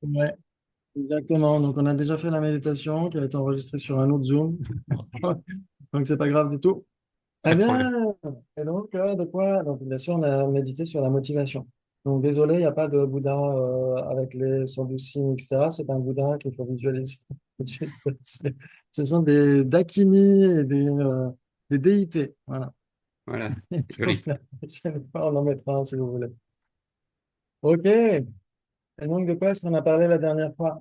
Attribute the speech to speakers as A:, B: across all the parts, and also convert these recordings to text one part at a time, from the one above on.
A: Ouais, exactement. Donc, on a déjà fait la méditation qui a été enregistrée sur un autre Zoom. Donc, c'est pas grave du tout.
B: Pas
A: Très
B: de problème.
A: bien. Et donc, de quoi? Donc, bien sûr, on a médité sur la motivation. Donc, désolé, il n'y a pas de Bouddha avec les 112 signes, etc. C'est un Bouddha qu'il faut visualiser. Ce sont des dakini et des déités. Voilà.
B: Voilà,
A: Et
B: c'est
A: donc,
B: joli.
A: la prochaine fois, on en mettra un si vous voulez. OK. Et donc, de quoi est-ce qu'on a parlé la dernière fois?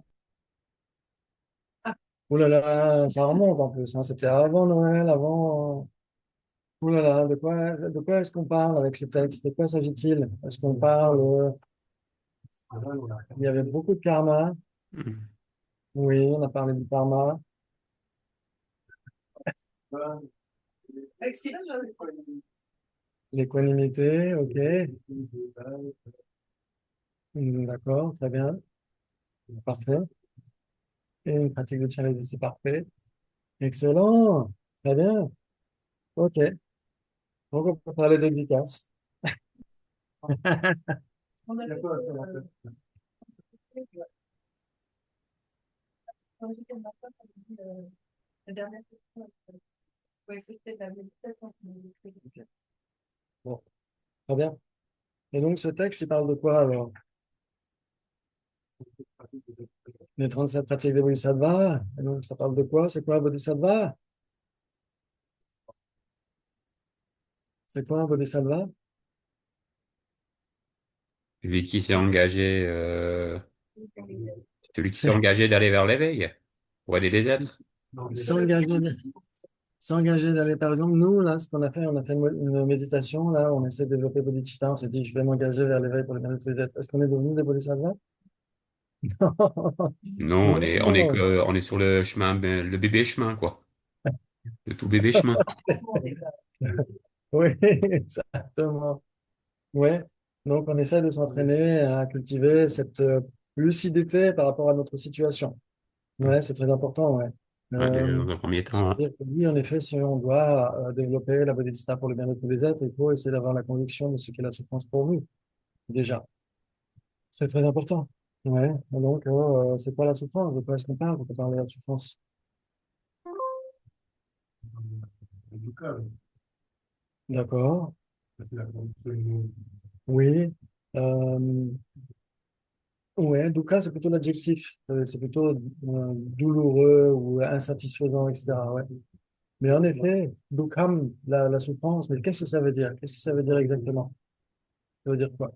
A: Ouh là là, ça remonte en plus, hein. C'était avant Noël, avant. Ouh là là, de quoi est-ce qu'on parle avec ce texte? De quoi s'agit-il? Est-ce qu'on parle. Il y avait beaucoup de karma.
B: Mhm.
A: Oui, on a parlé du karma. L'équanimité, ok. D'accord, très bien. Parfait. Et une pratique de challenge, c'est parfait. Excellent. Très bien. Ok. Donc, on peut parler d'efficace. Ok. Bon, très bien. Et donc, ce texte, il parle de quoi alors? Les 37 pratiques des Bodhisattvas. Et donc, ça parle de quoi? C'est quoi un Bodhisattva? C'est quoi un Bodhisattva?
B: Celui qui s'est
A: C'est
B: engagé d'aller vers l'éveil, pour aider les êtres.
A: s'engager, s'engager d'aller, par exemple, nous, là, ce qu'on a fait, on a fait une méditation, là, on essaie de développer bodhicitta, on s'est dit, je vais m'engager vers l'éveil pour le bien-être des êtres. Est-ce qu'on est devenu des bodhisattvas?
B: Non,
A: Non.
B: on est sur le chemin, ben, le bébé chemin, quoi. Le tout bébé chemin.
A: Oui, exactement. Ouais. Donc, on essaie de s'entraîner à cultiver cette lucidité par rapport à notre situation. Ouais, c'est très important, ouais.
B: Ouais, déjà,
A: Euh,
B: dans un premier temps, hein.
A: C'est-à-dire que oui, en effet, si on doit développer la bodhisattva pour le bien-être des êtres, il faut essayer d'avoir la conviction de ce qu'est la souffrance pour nous, déjà. C'est très important. Ouais. Et donc, c'est quoi la souffrance? De quoi est-ce qu'on parle? On peut parler de la souffrance. D'accord. Oui. Euh, ouais, dukkha, c'est plutôt l'adjectif. C'est plutôt douloureux ou insatisfaisant, etc. Ouais. Mais en effet, dukkham, la souffrance, mais qu'est-ce que ça veut dire? Qu'est-ce que ça veut dire exactement? Ça veut dire quoi?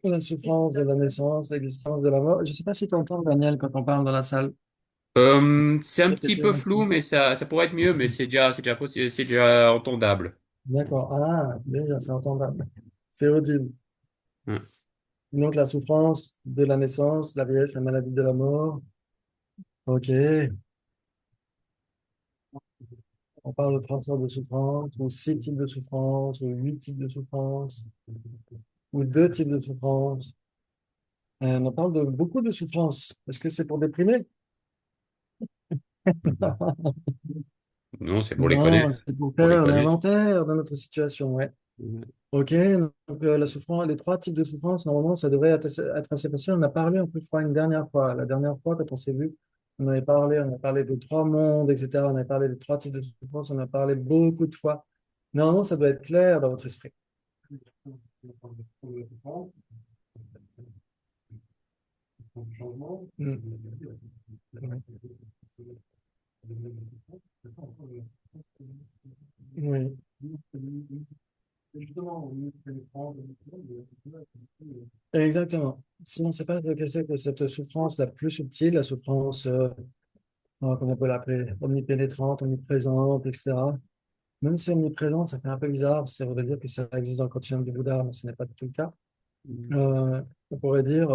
A: La souffrance de la naissance, l'existence de la mort. Je ne sais pas si tu entends, Daniel, quand on parle dans la salle.
B: C'est un petit peu flou, mais ça pourrait être mieux, mais c'est déjà entendable.
A: D'accord. Ah, déjà, c'est entendable. C'est audible.
B: Ouais.
A: Donc, la souffrance de la naissance, la vieillesse, la maladie de la mort. OK. On parle de trois sortes de souffrance, ou six types de souffrance, ou huit types de souffrance, ou deux types de souffrance. On parle de beaucoup de souffrance. Est-ce que c'est pour déprimer?
B: Non, c'est pour les
A: Non,
B: connaître.
A: c'est pour
B: Pour les
A: faire un
B: connaître.
A: inventaire de notre situation, ouais. Ok, donc la souffrance, les trois types de souffrance, normalement, ça devrait être assez facile. On en a parlé un peu, je crois, une dernière fois. La dernière fois, quand on s'est vu, on a parlé de trois mondes, etc. On a parlé de trois types de souffrance, on a parlé beaucoup de fois. Normalement, ça doit être clair dans votre esprit. Mm. Oui. Exactement. Si on ne sait pas ce que c'est que cette souffrance la plus subtile, la souffrance, comment on peut l'appeler, omnipénétrante, omniprésente, etc. Même si omniprésente, ça fait un peu bizarre, ça voudrait dire que ça existe dans le continuum du Bouddha, mais ce n'est pas du tout le cas. On pourrait dire,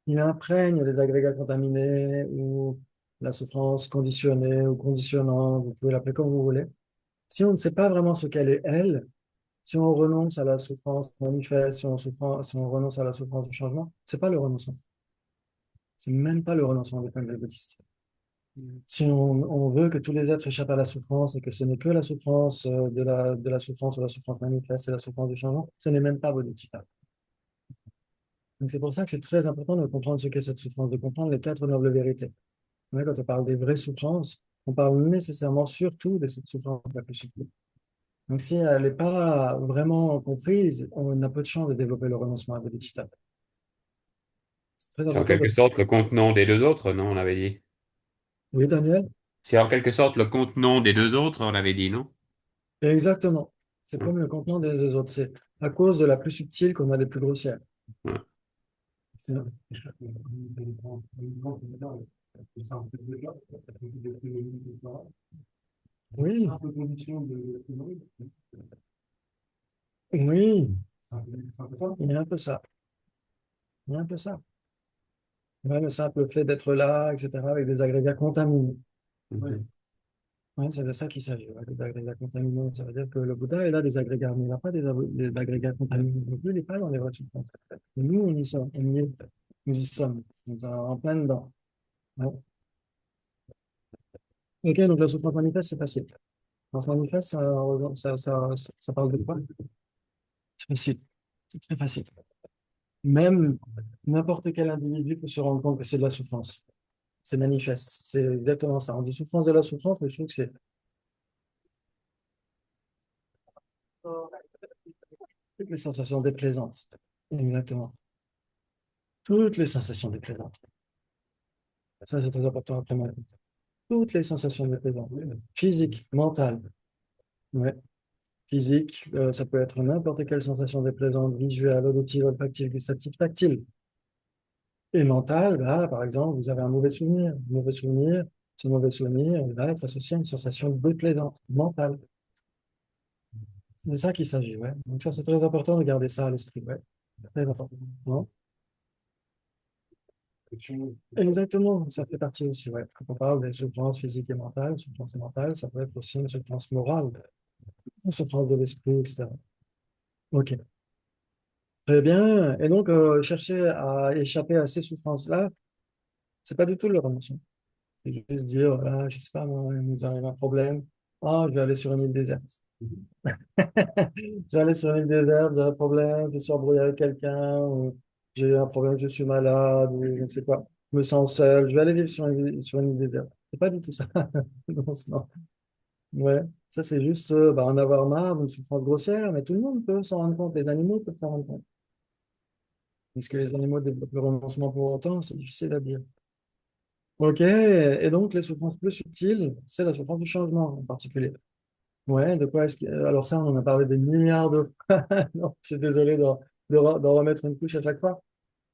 A: il imprègne les agrégats contaminés ou la souffrance conditionnée ou conditionnante, vous pouvez l'appeler comme vous voulez. Si on ne sait pas vraiment ce qu'elle est, elle, si on renonce à la souffrance manifeste, si on renonce à la souffrance du changement, c'est pas le renoncement. C'est même pas le renoncement des points de vue bouddhistes. Si on veut que tous les êtres échappent à la souffrance et que ce n'est que la souffrance de la souffrance ou la souffrance manifeste et la souffrance du changement, ce n'est même pas bodhicitta. Donc c'est pour ça que c'est très important de comprendre ce qu'est cette souffrance, de comprendre les quatre nobles vérités. Ouais, quand on parle des vraies souffrances, on parle nécessairement surtout de cette souffrance la plus subtile. Donc si elle n'est pas vraiment comprise, on a peu de chance de développer le renoncement à bodhicitta. C'est très
B: C'est en
A: important
B: quelque
A: de...
B: sorte le contenant des deux autres, non, on avait dit.
A: Oui, Daniel?
B: C'est en quelque sorte le contenant des deux autres, on avait dit, non?
A: Exactement. C'est
B: Hein,
A: comme le contenant des deux autres. C'est à cause de la plus subtile qu'on a les plus grossières.
B: hein.
A: C'est- Oui, oui, il y a un peu ça. Il y a un peu ça. Ouais, le simple fait d'être là, etc., avec des agrégats contaminés.
B: Mhm.
A: Ouais, c'est de ça qu'il s'agit, ouais, des agrégats contaminés. Ça veut dire que le Bouddha est là des agrégats, mais il n'a pas des agrégats contaminés. Donc, lui, il n'est pas dans les voies de souffrance. Et nous, on y sommes. Nous y sommes. Nous sommes en plein dedans. Ouais. Ok, donc la souffrance manifeste, c'est facile. La souffrance manifeste, ça parle de quoi? C'est facile. C'est très facile. Même n'importe quel individu peut se rendre compte que c'est de la souffrance. C'est manifeste. C'est exactement ça. On dit souffrance de la souffrance, mais je trouve que c'est toutes les sensations déplaisantes. Exactement. Toutes les sensations déplaisantes. Ça, c'est très important après moi. Toutes les sensations déplaisantes. Physique, mentale. Ouais. Physique, ça peut être n'importe quelle sensation déplaisante, visuelle, auditive, olfactive, gustative, tactile. Et mentale, bah, par exemple, vous avez un mauvais souvenir. Un mauvais souvenir, ce mauvais souvenir, il va être associé à une sensation déplaisante, mentale. C'est de ça qu'il s'agit, ouais. Donc ça, c'est très important de garder ça à l'esprit, ouais. Très important. Non. Exactement, ça fait partie aussi, ouais. Quand on parle des souffrances physiques et mentales, ça peut être aussi une souffrance morale, une souffrance de l'esprit, etc. Ok, très bien. Et donc, chercher à échapper à ces souffrances-là, c'est pas du tout le renoncement. C'est juste dire, ah, je sais pas, moi, il nous arrive un problème. Ah, je vais aller sur une île déserte. Je vais aller sur une île déserte, j'ai un problème, je suis embrouillé avec quelqu'un, ou j'ai un problème, je suis malade, ou je ne sais quoi. Je me sens seul, je vais aller vivre sur une île déserte. C'est pas du tout ça. Non, non. Ouais. Ça, c'est juste bah, en avoir marre d'une souffrance grossière, mais tout le monde peut s'en rendre compte. Les animaux peuvent s'en rendre compte. Est-ce que les animaux développent le renoncement pour autant? C'est difficile à dire. Ok, et donc les souffrances plus subtiles, c'est la souffrance du changement en particulier. Ouais, de quoi est-ce que... Alors ça, on en a parlé des milliards de fois. Non, je suis désolé d'en remettre une couche à chaque fois.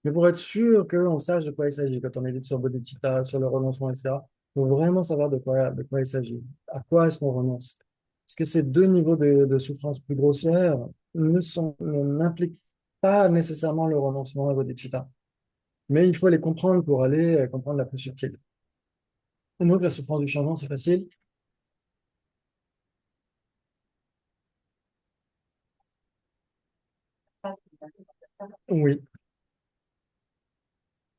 A: Mais pour être sûr qu'on sache de quoi il s'agit quand on médite sur Bodhicitta, sur le renoncement, etc., il faut vraiment savoir de quoi il s'agit. À quoi est-ce qu'on renonce? Parce que ces deux niveaux de souffrance plus grossières n'impliquent pas nécessairement le renoncement à Bodhicitta. Mais il faut les comprendre pour aller comprendre la plus subtile. Et donc, la souffrance du changement, c'est facile. Oui,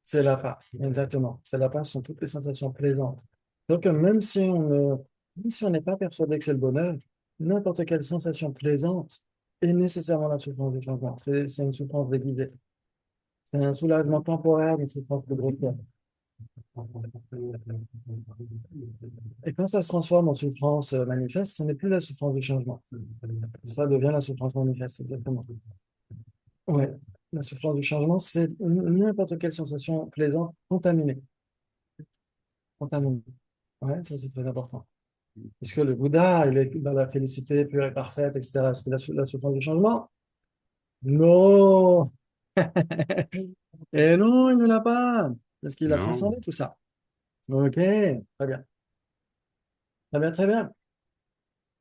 A: c'est la part. Exactement. C'est la part, ce sont toutes les sensations plaisantes. Donc, même si on n'est pas persuadé que c'est le bonheur, n'importe quelle sensation plaisante est nécessairement la souffrance du changement. C'est une souffrance déguisée. C'est un soulagement temporaire d'une souffrance de gros cœur. Et quand ça se transforme en souffrance manifeste, ce n'est plus la souffrance du changement. Ça devient la souffrance manifeste, exactement. Ouais. La souffrance du changement, c'est n'importe quelle sensation plaisante contaminée. Contaminée. Ouais, ça c'est très important. Puisque le Bouddha, il est dans la félicité pure et parfaite, etc. Est-ce qu'il a la souffrance du changement? Non! Et non, il ne l'a pas. Parce qu'il a
B: Non,
A: transcendé tout ça. Ok, très bien. Très bien, très bien.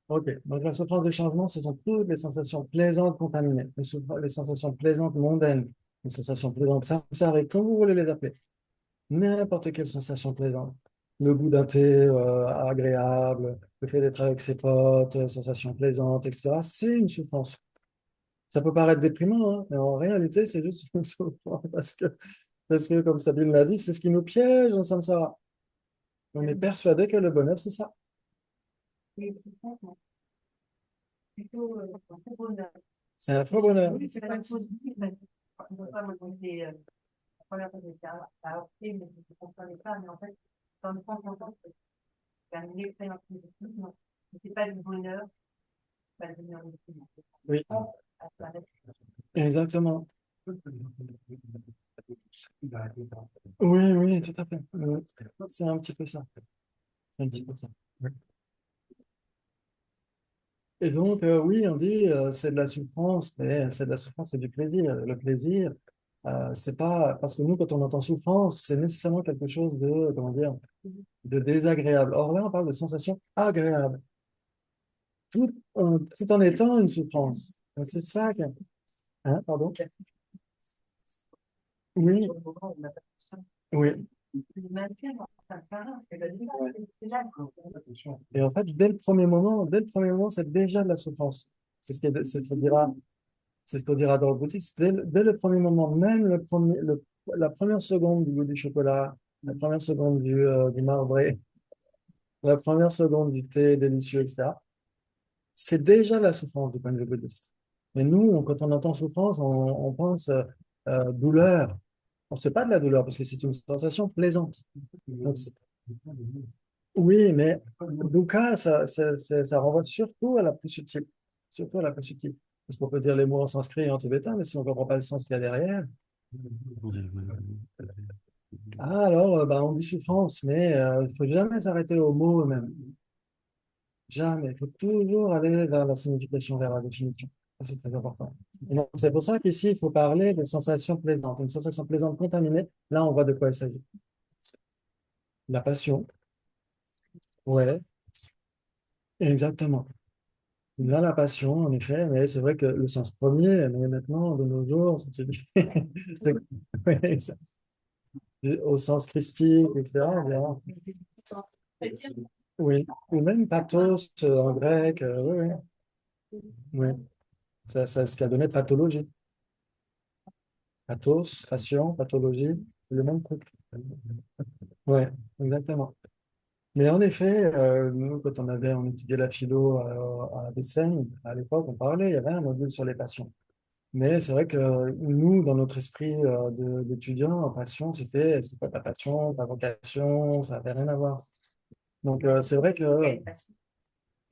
A: Ok, donc la souffrance du changement, ce sont toutes les sensations plaisantes contaminées, les sensations plaisantes mondaines, les sensations plaisantes samsariques, comme vous voulez les appeler. N'importe quelle sensation plaisante. Le goût d'un thé agréable, le fait d'être avec ses potes, sensation plaisante, etc. C'est une souffrance. Ça peut paraître déprimant, hein, mais en réalité, c'est juste une souffrance parce que, comme Sabine l'a dit, c'est ce qui nous piège dans le samsara. On est persuadé que le bonheur, c'est ça.
C: Et pourtant, plutôt un faux bonheur.
A: C'est un faux bonheur.
C: Oui, c'est pas une chose visible, mais on ne peut pas me demander la première fois que j'étais à opter, mais je ne comprenais pas. Mais en fait, dans le fond, j'entends que c'est une expérience positive, non. Mais c'est pas du bonheur, c'est pas du bonheur du tout.
A: Oui,
C: À se mettre.
A: exactement. Oui, oui, tout à fait. C'est un petit peu ça. C'est un petit peu ça. Oui. Et donc, oui, on dit c'est de la souffrance, mais c'est de la souffrance, c'est du plaisir. Le plaisir, c'est pas parce que nous, quand on entend souffrance, c'est nécessairement quelque chose de, comment dire, de désagréable. Or là, on parle de sensations agréables, tout en étant une souffrance. Donc, c'est ça que, hein, pardon? Oui,
C: Sur le moment, on n'a pas tout ça.
A: oui.
C: Le maintien, enfin, pareil, c'est la vie,
A: Ouais.
C: c'est là.
A: Et en fait, dès le premier moment, c'est déjà de la souffrance. C'est ce qu'on dira dans le bouddhisme. Dès le premier moment, même la première seconde du goût du chocolat, la première seconde du marbré, la première seconde du thé délicieux, etc., c'est déjà la souffrance du point de vue bouddhiste. Mais nous, quand on entend souffrance, on pense douleur. On sait pas de la douleur parce que c'est une sensation plaisante. Donc, oui, mais dukkha, ça renvoie surtout à la plus subtile. Surtout à la plus subtile. Parce qu'on peut dire les mots en sanskrit et en tibétain, mais si on ne comprend pas le sens qu'il y a derrière, ah, alors, bah, on dit souffrance, mais il ne faut jamais s'arrêter au mot eux-mêmes. Jamais. Il faut toujours aller vers la signification, vers la définition. Ça, c'est très important. Et donc, c'est pour ça qu'ici, il faut parler de sensations plaisantes. Une sensation plaisante contaminée, là, on voit de quoi il s'agit. La passion. Ouais, exactement. Là, la passion, en effet, mais c'est vrai que le sens premier, mais maintenant, de nos jours, si tu dis, oui, au sens christique, etc., bien, oui, ou même pathos en grec, oui, oui, oui. Ça, ce qui a donné pathologie. Pathos, passion, pathologie, c'est le même truc. Oui, exactement. Mais en effet, nous, quand on étudiait la philo à Dessène, à l'époque, on parlait, il y avait un module sur les passions. Mais c'est vrai que nous, dans notre esprit d'étudiant, passion, c'est pas ta passion, ta vocation, ça n'avait rien à voir. Donc, c'est vrai que,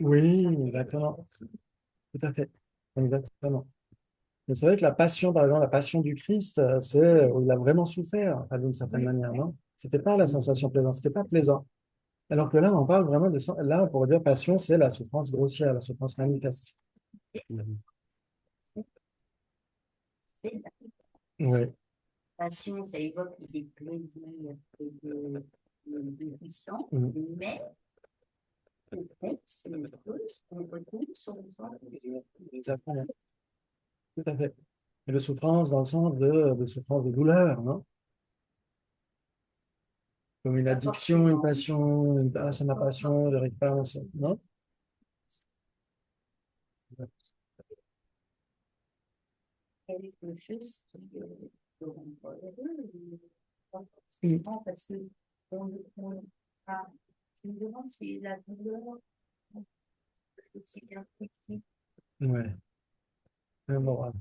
A: oui, exactement, tout à fait, exactement. Mais c'est vrai que la passion, par exemple, la passion du Christ, c'est où il a vraiment souffert, enfin, d'une certaine manière, non? C'était pas la sensation plaisante, c'était pas plaisant. Alors que là, on parle vraiment là, on pourrait dire passion, c'est la souffrance grossière, la souffrance manifeste. Oui,
C: Passion, ça évoque des plaisirs et des puissants,
A: mm,
C: mais au fond, c'est une chose qu'on retrouve sur le sens.
A: exactement, tout à fait. Et de souffrance dans le sens de souffrance de douleur, non? Comme une addiction, une passion, ah, c'est ma passion, je n'arrive pas, non?
C: Quelque chose qui le rend pas heureux, pas
A: Mm.
C: forcément parce que ah, je me demande si la douleur est aussi bien physique.
A: Ouais, moral.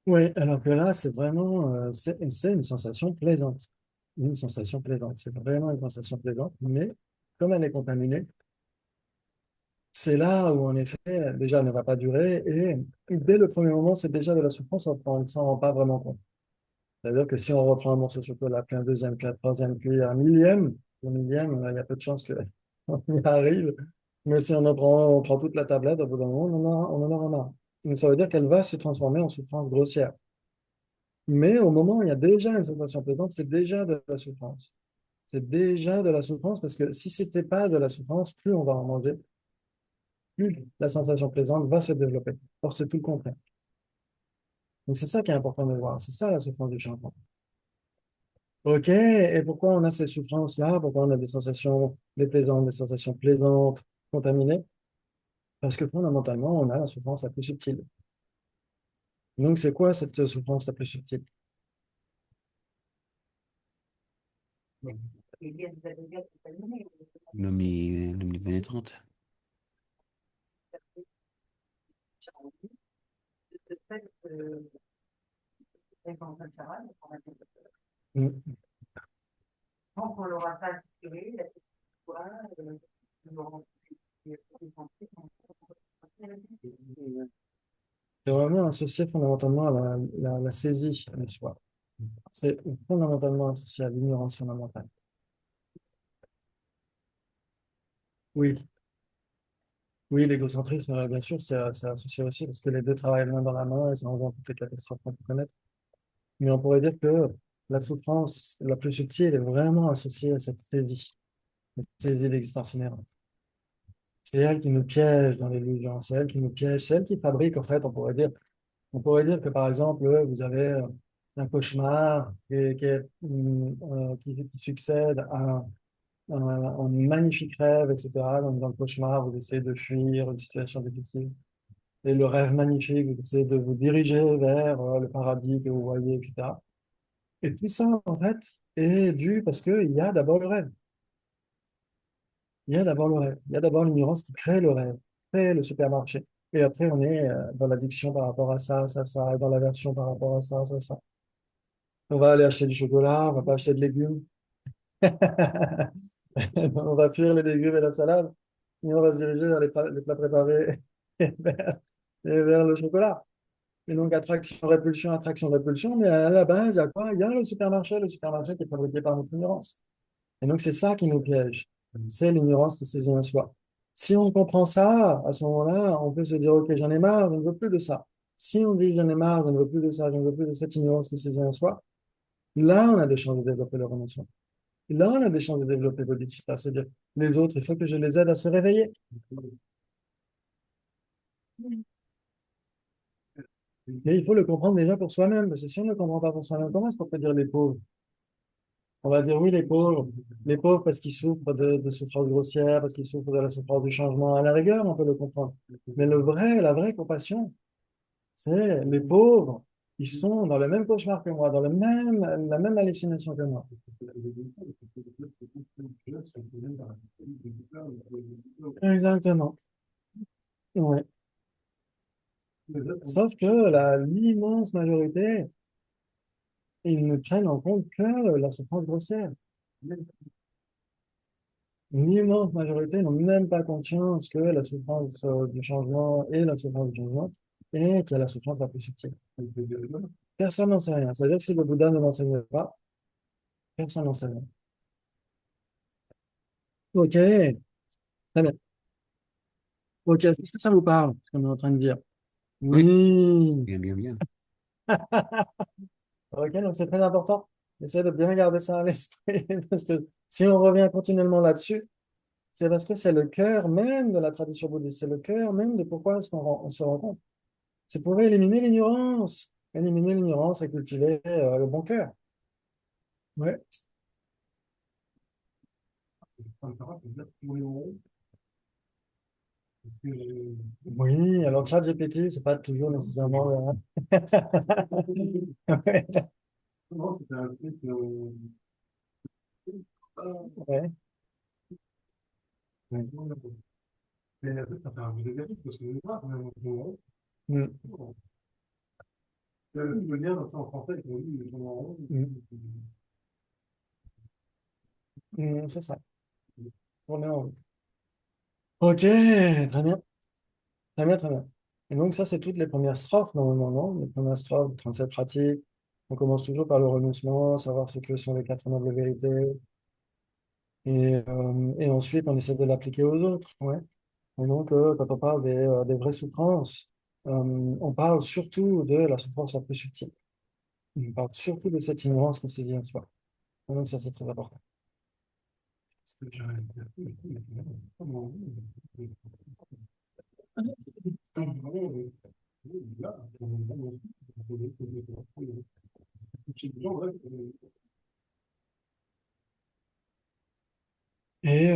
A: Oui, alors que là, c'est vraiment, c'est une sensation plaisante. Une sensation plaisante. C'est vraiment une sensation plaisante, mais comme elle est contaminée, c'est là où, en effet, déjà, elle ne va pas durer et dès le premier moment, c'est déjà de la souffrance, on ne s'en rend pas vraiment compte. C'est-à-dire que si on reprend un morceau de chocolat, puis un deuxième, puis un troisième, puis un millième, le millième, il y a peu de chances qu'on y arrive. Mais si on prend toute la tablette, au bout d'un moment, on en aura marre. Donc, ça veut dire qu'elle va se transformer en souffrance grossière. Mais au moment où il y a déjà une sensation plaisante, c'est déjà de la souffrance. C'est déjà de la souffrance parce que si c'était pas de la souffrance, plus on va en manger, plus la sensation plaisante va se développer. Or, c'est tout le contraire. Donc, c'est ça qui est important de voir. C'est ça la souffrance du changement. OK, et pourquoi on a ces souffrances-là? Pourquoi on a des sensations déplaisantes, des sensations plaisantes, contaminées? Parce que fondamentalement, on a la souffrance la plus subtile. Donc, c'est quoi cette souffrance la plus subtile?
C: il y a des agrégats contaminés.
B: L'omnipénétrante.
C: De ce fait, les enfants de Charal,
A: Mm.
C: tant qu'on l'aura pas tiré, la quoi, nous aurons
A: C'est vraiment associé fondamentalement à la saisie de soi. C'est fondamentalement associé à l'ignorance fondamentale. Oui, oui, l'égocentrisme, bien sûr, c'est associé aussi parce que les deux travaillent main dans la main et ça engendre toutes les catastrophes qu'on peut connaître. Mais on pourrait dire que la souffrance la plus subtile est vraiment associée à cette saisie d'existence inhérente. C'est elle qui nous piège dans l'illusion, c'est elle qui nous piège, c'est elle qui fabrique, en fait, on pourrait dire que, par exemple, vous avez un cauchemar qui succède à un magnifique rêve, etc. Dans le cauchemar, vous essayez de fuir une situation difficile. Et le rêve magnifique, vous essayez de vous diriger vers le paradis que vous voyez, etc. Et tout ça, en fait, est dû parce qu'il y a d'abord le rêve. Il y a d'abord le rêve. Il y a d'abord l'ignorance qui crée le rêve, crée le supermarché. Et après, on est dans l'addiction par rapport à ça, et dans l'aversion par rapport à ça. On va aller acheter du chocolat, on va pas acheter de légumes. On va fuir les légumes et la salade. Et on va se diriger vers les plats préparés et vers le chocolat. Et donc, attraction, répulsion. Mais à la base, il y a quoi? Il y a le supermarché qui est fabriqué par notre ignorance. Et donc, c'est ça qui nous piège. C'est l'ignorance qui saisit en soi. Si on comprend ça, à ce moment-là, on peut se dire, OK, j'en ai marre, je ne veux plus de ça. Si on dit, j'en ai marre, je ne veux plus de ça, je ne veux plus de cette ignorance qui saisit en soi, là, on a des chances de développer leur émotion. Là, on a des chances de développer Bodhisattva. C'est-à-dire, les autres, il faut que je les aide à se réveiller. Mais il faut le comprendre déjà pour soi-même. Parce que si on ne le comprend pas pour soi-même, comment est-ce qu'on peut dire les pauvres? On va dire oui, les pauvres parce qu'ils souffrent de souffrance grossière, parce qu'ils souffrent de la souffrance du changement. À la rigueur, on peut le comprendre. Mais la vraie compassion, c'est les pauvres. Ils sont dans le même cauchemar que moi, la même hallucination que moi. Exactement. Ouais. Sauf que l'immense majorité, ils ne prennent en compte que la souffrance grossière. L'immense majorité n'ont même pas conscience que la souffrance du changement est la souffrance du changement et qu'il y a la souffrance la plus subtile. Personne n'en sait rien. C'est-à-dire que si le Bouddha ne l'enseigne pas, personne n'en sait rien. Ok, très bien. Ok, est-ce que ça vous parle, ce qu'on est en train de dire?
B: Oui,
A: Oui.
B: bien, bien, bien.
A: Ok, donc c'est très important. Essayez de bien garder ça à l'esprit parce que si on revient continuellement là-dessus, c'est parce que c'est le cœur même de la tradition bouddhiste, c'est le cœur même de pourquoi est-ce on se rencontre. C'est pour éliminer l'ignorance. Éliminer l'ignorance et cultiver le bon cœur. Ouais. Oui, alors ChatGPT, c'est pas toujours nécessairement. Ouais. Ouais. Mm. Mm. C'est ça. On est en route. Ok, très bien. Très bien, très bien. Et donc, ça, c'est toutes les premières strophes, normalement, non? Les premières strophes, 37 pratiques. On commence toujours par le renoncement, savoir ce que sont les quatre nobles vérités. Et ensuite, on essaie de l'appliquer aux autres. Ouais. Et donc, quand on parle des vraies souffrances, on parle surtout de la souffrance la plus subtile. On parle surtout de cette ignorance qui saisit en soi. Et donc, ça, c'est très important. Et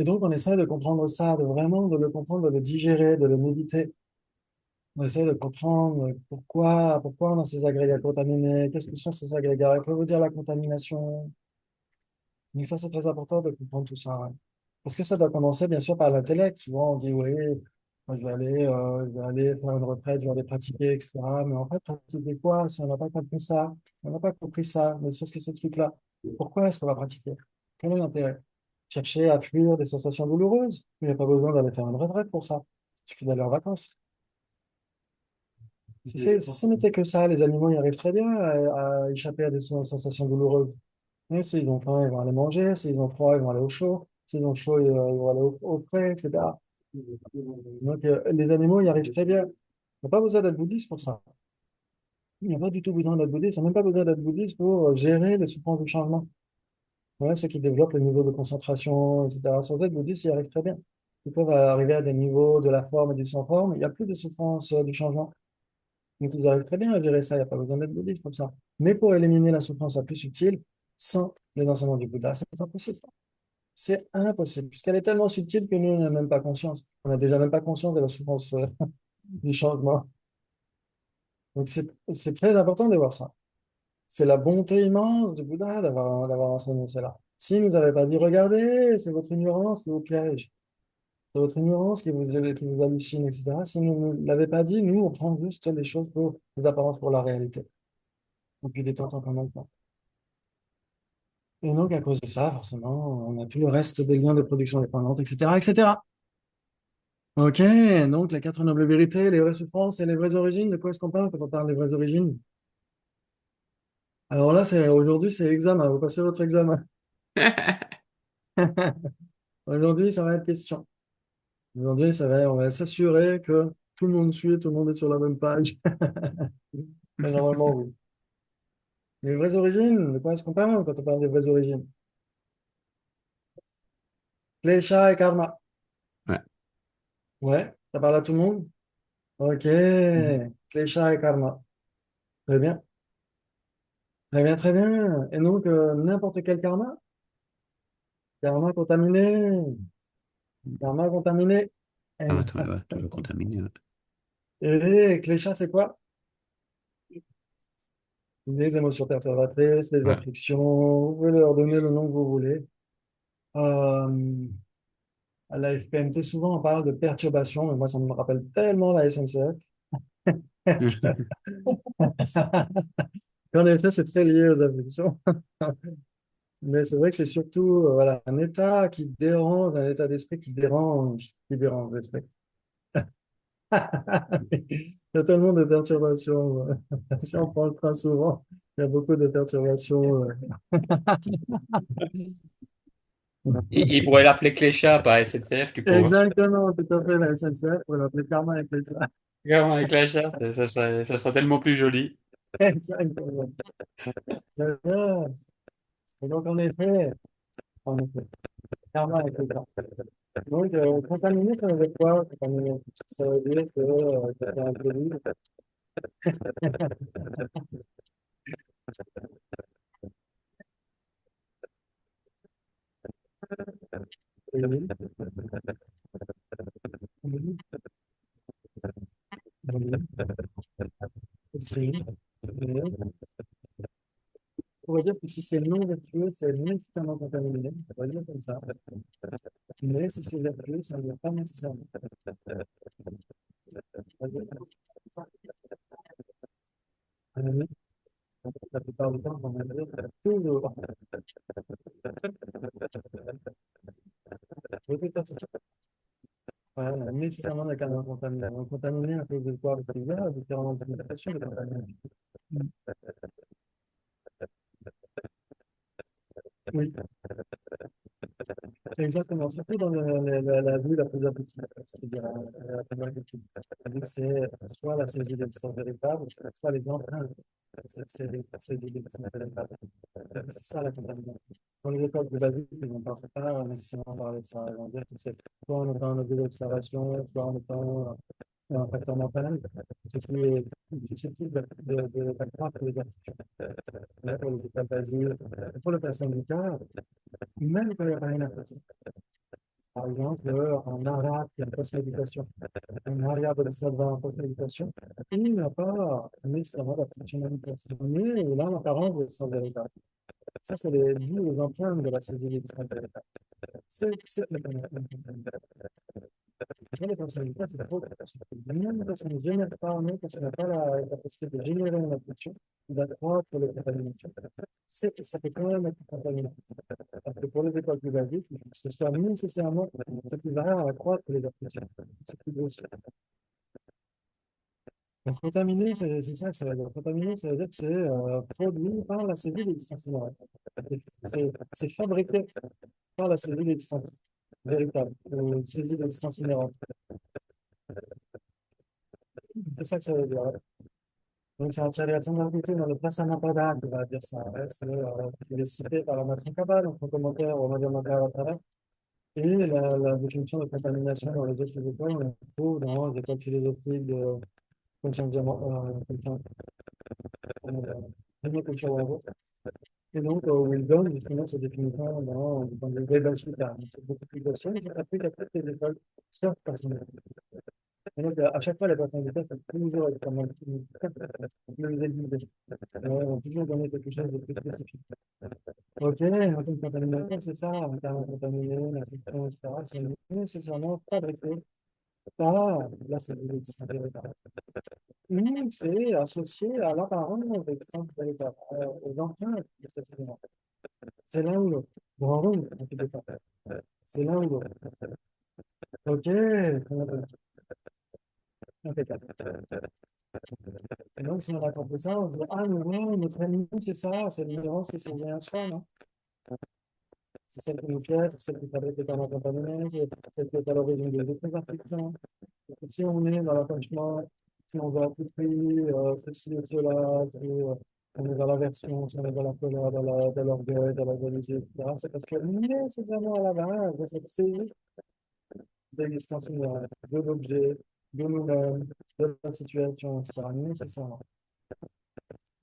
A: donc, on essaie de comprendre ça, de vraiment de le comprendre, de le digérer, de le méditer. On essaie de comprendre pourquoi on a ces agrégats contaminés, qu'est-ce que sont ces agrégats, que veut dire la contamination, Mais ça, c'est très important de comprendre tout ça, ouais. Parce que ça doit commencer, bien sûr, par l'intellect. Souvent, on dit, oui, moi, je vais aller faire une retraite, je vais aller pratiquer, etc. Mais en fait, pratiquer quoi si on n'a pas compris ça? On n'a pas compris ça, mais sur ce que ces trucs-là. Pourquoi est-ce qu'on va pratiquer? Quel est l'intérêt? Chercher à fuir des sensations douloureuses? Il n'y a pas besoin d'aller faire une retraite pour ça. Il suffit d'aller en vacances. Si ce n'était que ça, les animaux y arrivent très bien à échapper à des sensations douloureuses. Et s'ils ont faim, ils vont aller manger. S'ils ont froid, ils vont aller au chaud. S'ils ont chaud, ils vont aller au frais, etc. Donc, les animaux y arrivent très bien. Il n'y a pas besoin d'être bouddhiste pour ça. Il n'y a pas du tout besoin d'être bouddhiste. Il n'y a même pas besoin d'être bouddhiste pour gérer les souffrances du changement. Ouais, ceux qui développent le niveau de concentration, etc. Sans être bouddhiste, ils y arrivent très bien. Ils peuvent arriver à des niveaux de la forme et du sans-forme. Il n'y a plus de souffrance du changement. Donc, ils arrivent très bien à gérer ça. Il n'y a pas besoin d'être bouddhiste comme ça. Mais pour éliminer la souffrance la plus subtile, sans les enseignements du Bouddha, c'est impossible. C'est impossible, puisqu'elle est tellement subtile que nous, on n'a même pas conscience. On n'a déjà même pas conscience de la souffrance du changement. Donc, c'est très important de voir ça. C'est la bonté immense du Bouddha d'avoir enseigné cela. S'il nous avait pas dit, regardez, c'est votre ignorance qui vous piège, c'est votre ignorance qui vous hallucine, etc. S'il ne nous l'avait pas dit, nous, on prend juste les choses pour les apparences pour la réalité. Depuis des temps sans maintenant. Et donc, à cause de ça, forcément, on a tout le reste des liens de production dépendantes, etc., etc. Ok, donc les quatre nobles vérités, les vraies souffrances et les vraies origines. De quoi est-ce qu'on parle quand on parle des vraies origines? Alors là, aujourd'hui, c'est examen. Vous passez votre examen. Aujourd'hui, ça va être question. Aujourd'hui, on va s'assurer que tout le monde suit, tout le monde est sur la même page. Mais normalement, oui. Les vraies origines, de quoi est-ce qu'on parle quand on parle des vraies origines? Klesha et karma.
B: Ouais.
A: Ouais, ça parle à tout le monde? Ok, Klesha et karma. Très bien, très bien, très bien. Et donc, n'importe quel karma, karma contaminé, karma contaminé.
B: Ah, ouais, ouais, toujours contaminé. Ouais.
A: Et Klesha, c'est quoi? Les émotions perturbatrices, les
B: Ouais.
A: afflictions, vous pouvez leur donner le nom que vous voulez. Euh, à la FPMT, souvent on parle de perturbation, mais moi ça me rappelle tellement la SNCF. En effet, c'est très lié aux afflictions. Mais c'est vrai que c'est surtout voilà, un état qui dérange, un état d'esprit qui dérange l'esprit. Il y a tellement de perturbations. Si on prend le train souvent, il y a beaucoup de perturbations.
B: Il pourrait l'appeler Clécha par SNCF, du coup. Hein.
A: Exactement, tout à fait, la SNCF, on l'appelle karma avec les chats.
B: Vraiment, avec Clécha, ça serait tellement plus joli.
A: Exactement. Très bien. Et donc, en effet, karma avec les chats. Donc, contaminer, ça veut dire quoi? Contaminer, ça veut dire que c'est un délit. Oui, oui, oui, aussi. Oui. On va dire que si c'est non vertueux, c'est nécessairement contaminé. On va dire comme ça. Mais si c'est vertueux, ça ne veut pas nécessairement. On va dire comme ça. Oui, la plupart du temps, on va dire toujours. Oui, tout à fait. Voilà, nécessairement le cadre contaminé. Donc, contaminé à cause de quoi? Parce qu'il y a différentes interprétations de contamination. Oui, c'est exactement. Surtout dans la vue la plus aboutie, c'est-à-dire la première étude. C'est-à-dire que c'est soit la saisie des sens véritables, soit les empreintes de cette saisie des sens véritables. C'est ça la contamination. Dans les écoles de basique, ils n'en parlent pas nécessairement parler de ça. Ils vont dire que c'est soit en étant un objet d'observation, soit en étant un facteur mental, ce qui est susceptible d'accroître les affections. Là, pour les écoles basiques, pour le patient du cœur, même quand il n'y a pas une affection. Par exemple, en arabe, il y a une post-méditation. Un arabe de savoir en post-méditation, il n'a pas nécessairement la fonctionnalité. Mais il a l'apparence de son véritable. Ça, c'est les dits aux empreintes de la saisie d'extrême. C'est après, les personnalités, c'est trop. Même les personnes ne génèrent pas en eux parce qu'on n'a pas la capacité de générer une intuition, d'accroître les contaminations. Ça peut quand même être contaminé. Parce que pour les écoles plus basiques, il faut que ce soit nécessairement ce qui va accroître les intuitions. C'est plus gros. Donc, contaminé, c'est ça que ça veut dire. Contaminé, ça veut dire que c'est produit par la saisie d'extinction minérale. C'est fabriqué par la saisie d'extinction véritable, saisie d'extinction minérale. C'est ça que ça veut dire. Ouais. Donc, c'est un activité dans le Prasanapada qui va dire ça. Ouais. Il est cité par la Matson Kappa, donc son commentaire au Madhyamaka Avattara. Et la définition de contamination dans les autres écoles, on la trouve dans les écoles philosophiques de Culture. Et donc, où il donne justement cette définition dans le Vedanta. C'est beaucoup plus possible, mais ça s'applique à toutes les écoles, sauf personnelles. Et donc, à chaque fois, les personnalités sont toujours extrêmement plus aiguisées. On va toujours donner quelque chose de plus spécifique. Ok, donc une contamination, c'est ça, un terme contaminé, la friction, etc. C'est nécessairement fabriqué par la cellule extérieure. C'est associé à l'apparence extérieure, aux empreintes de cette élément. C'est l'un ou l'autre. Grand rond, en tout cas. C'est l'un ou l'autre. Ok, impeccable. Et donc, si on a compris ça, on se dit, ah, mais non, notre ennemi, c'est ça, c'est l'ignorance qui s'est liée à soi, non? C'est celle qui nous piège, celle qui fabrique les termes contaminés, celle qui est à l'origine des autres infections. Si on est dans l'attachement, si on veut à tout prix, ceci et cela, si on est dans l'aversion, si on est dans la colère, dans l'orgueil, dans la jalousie, etc., c'est parce que nécessairement à la base, dans cette saisie d'existence de l'objet, de nous-mêmes, de la situation, etc., nécessairement.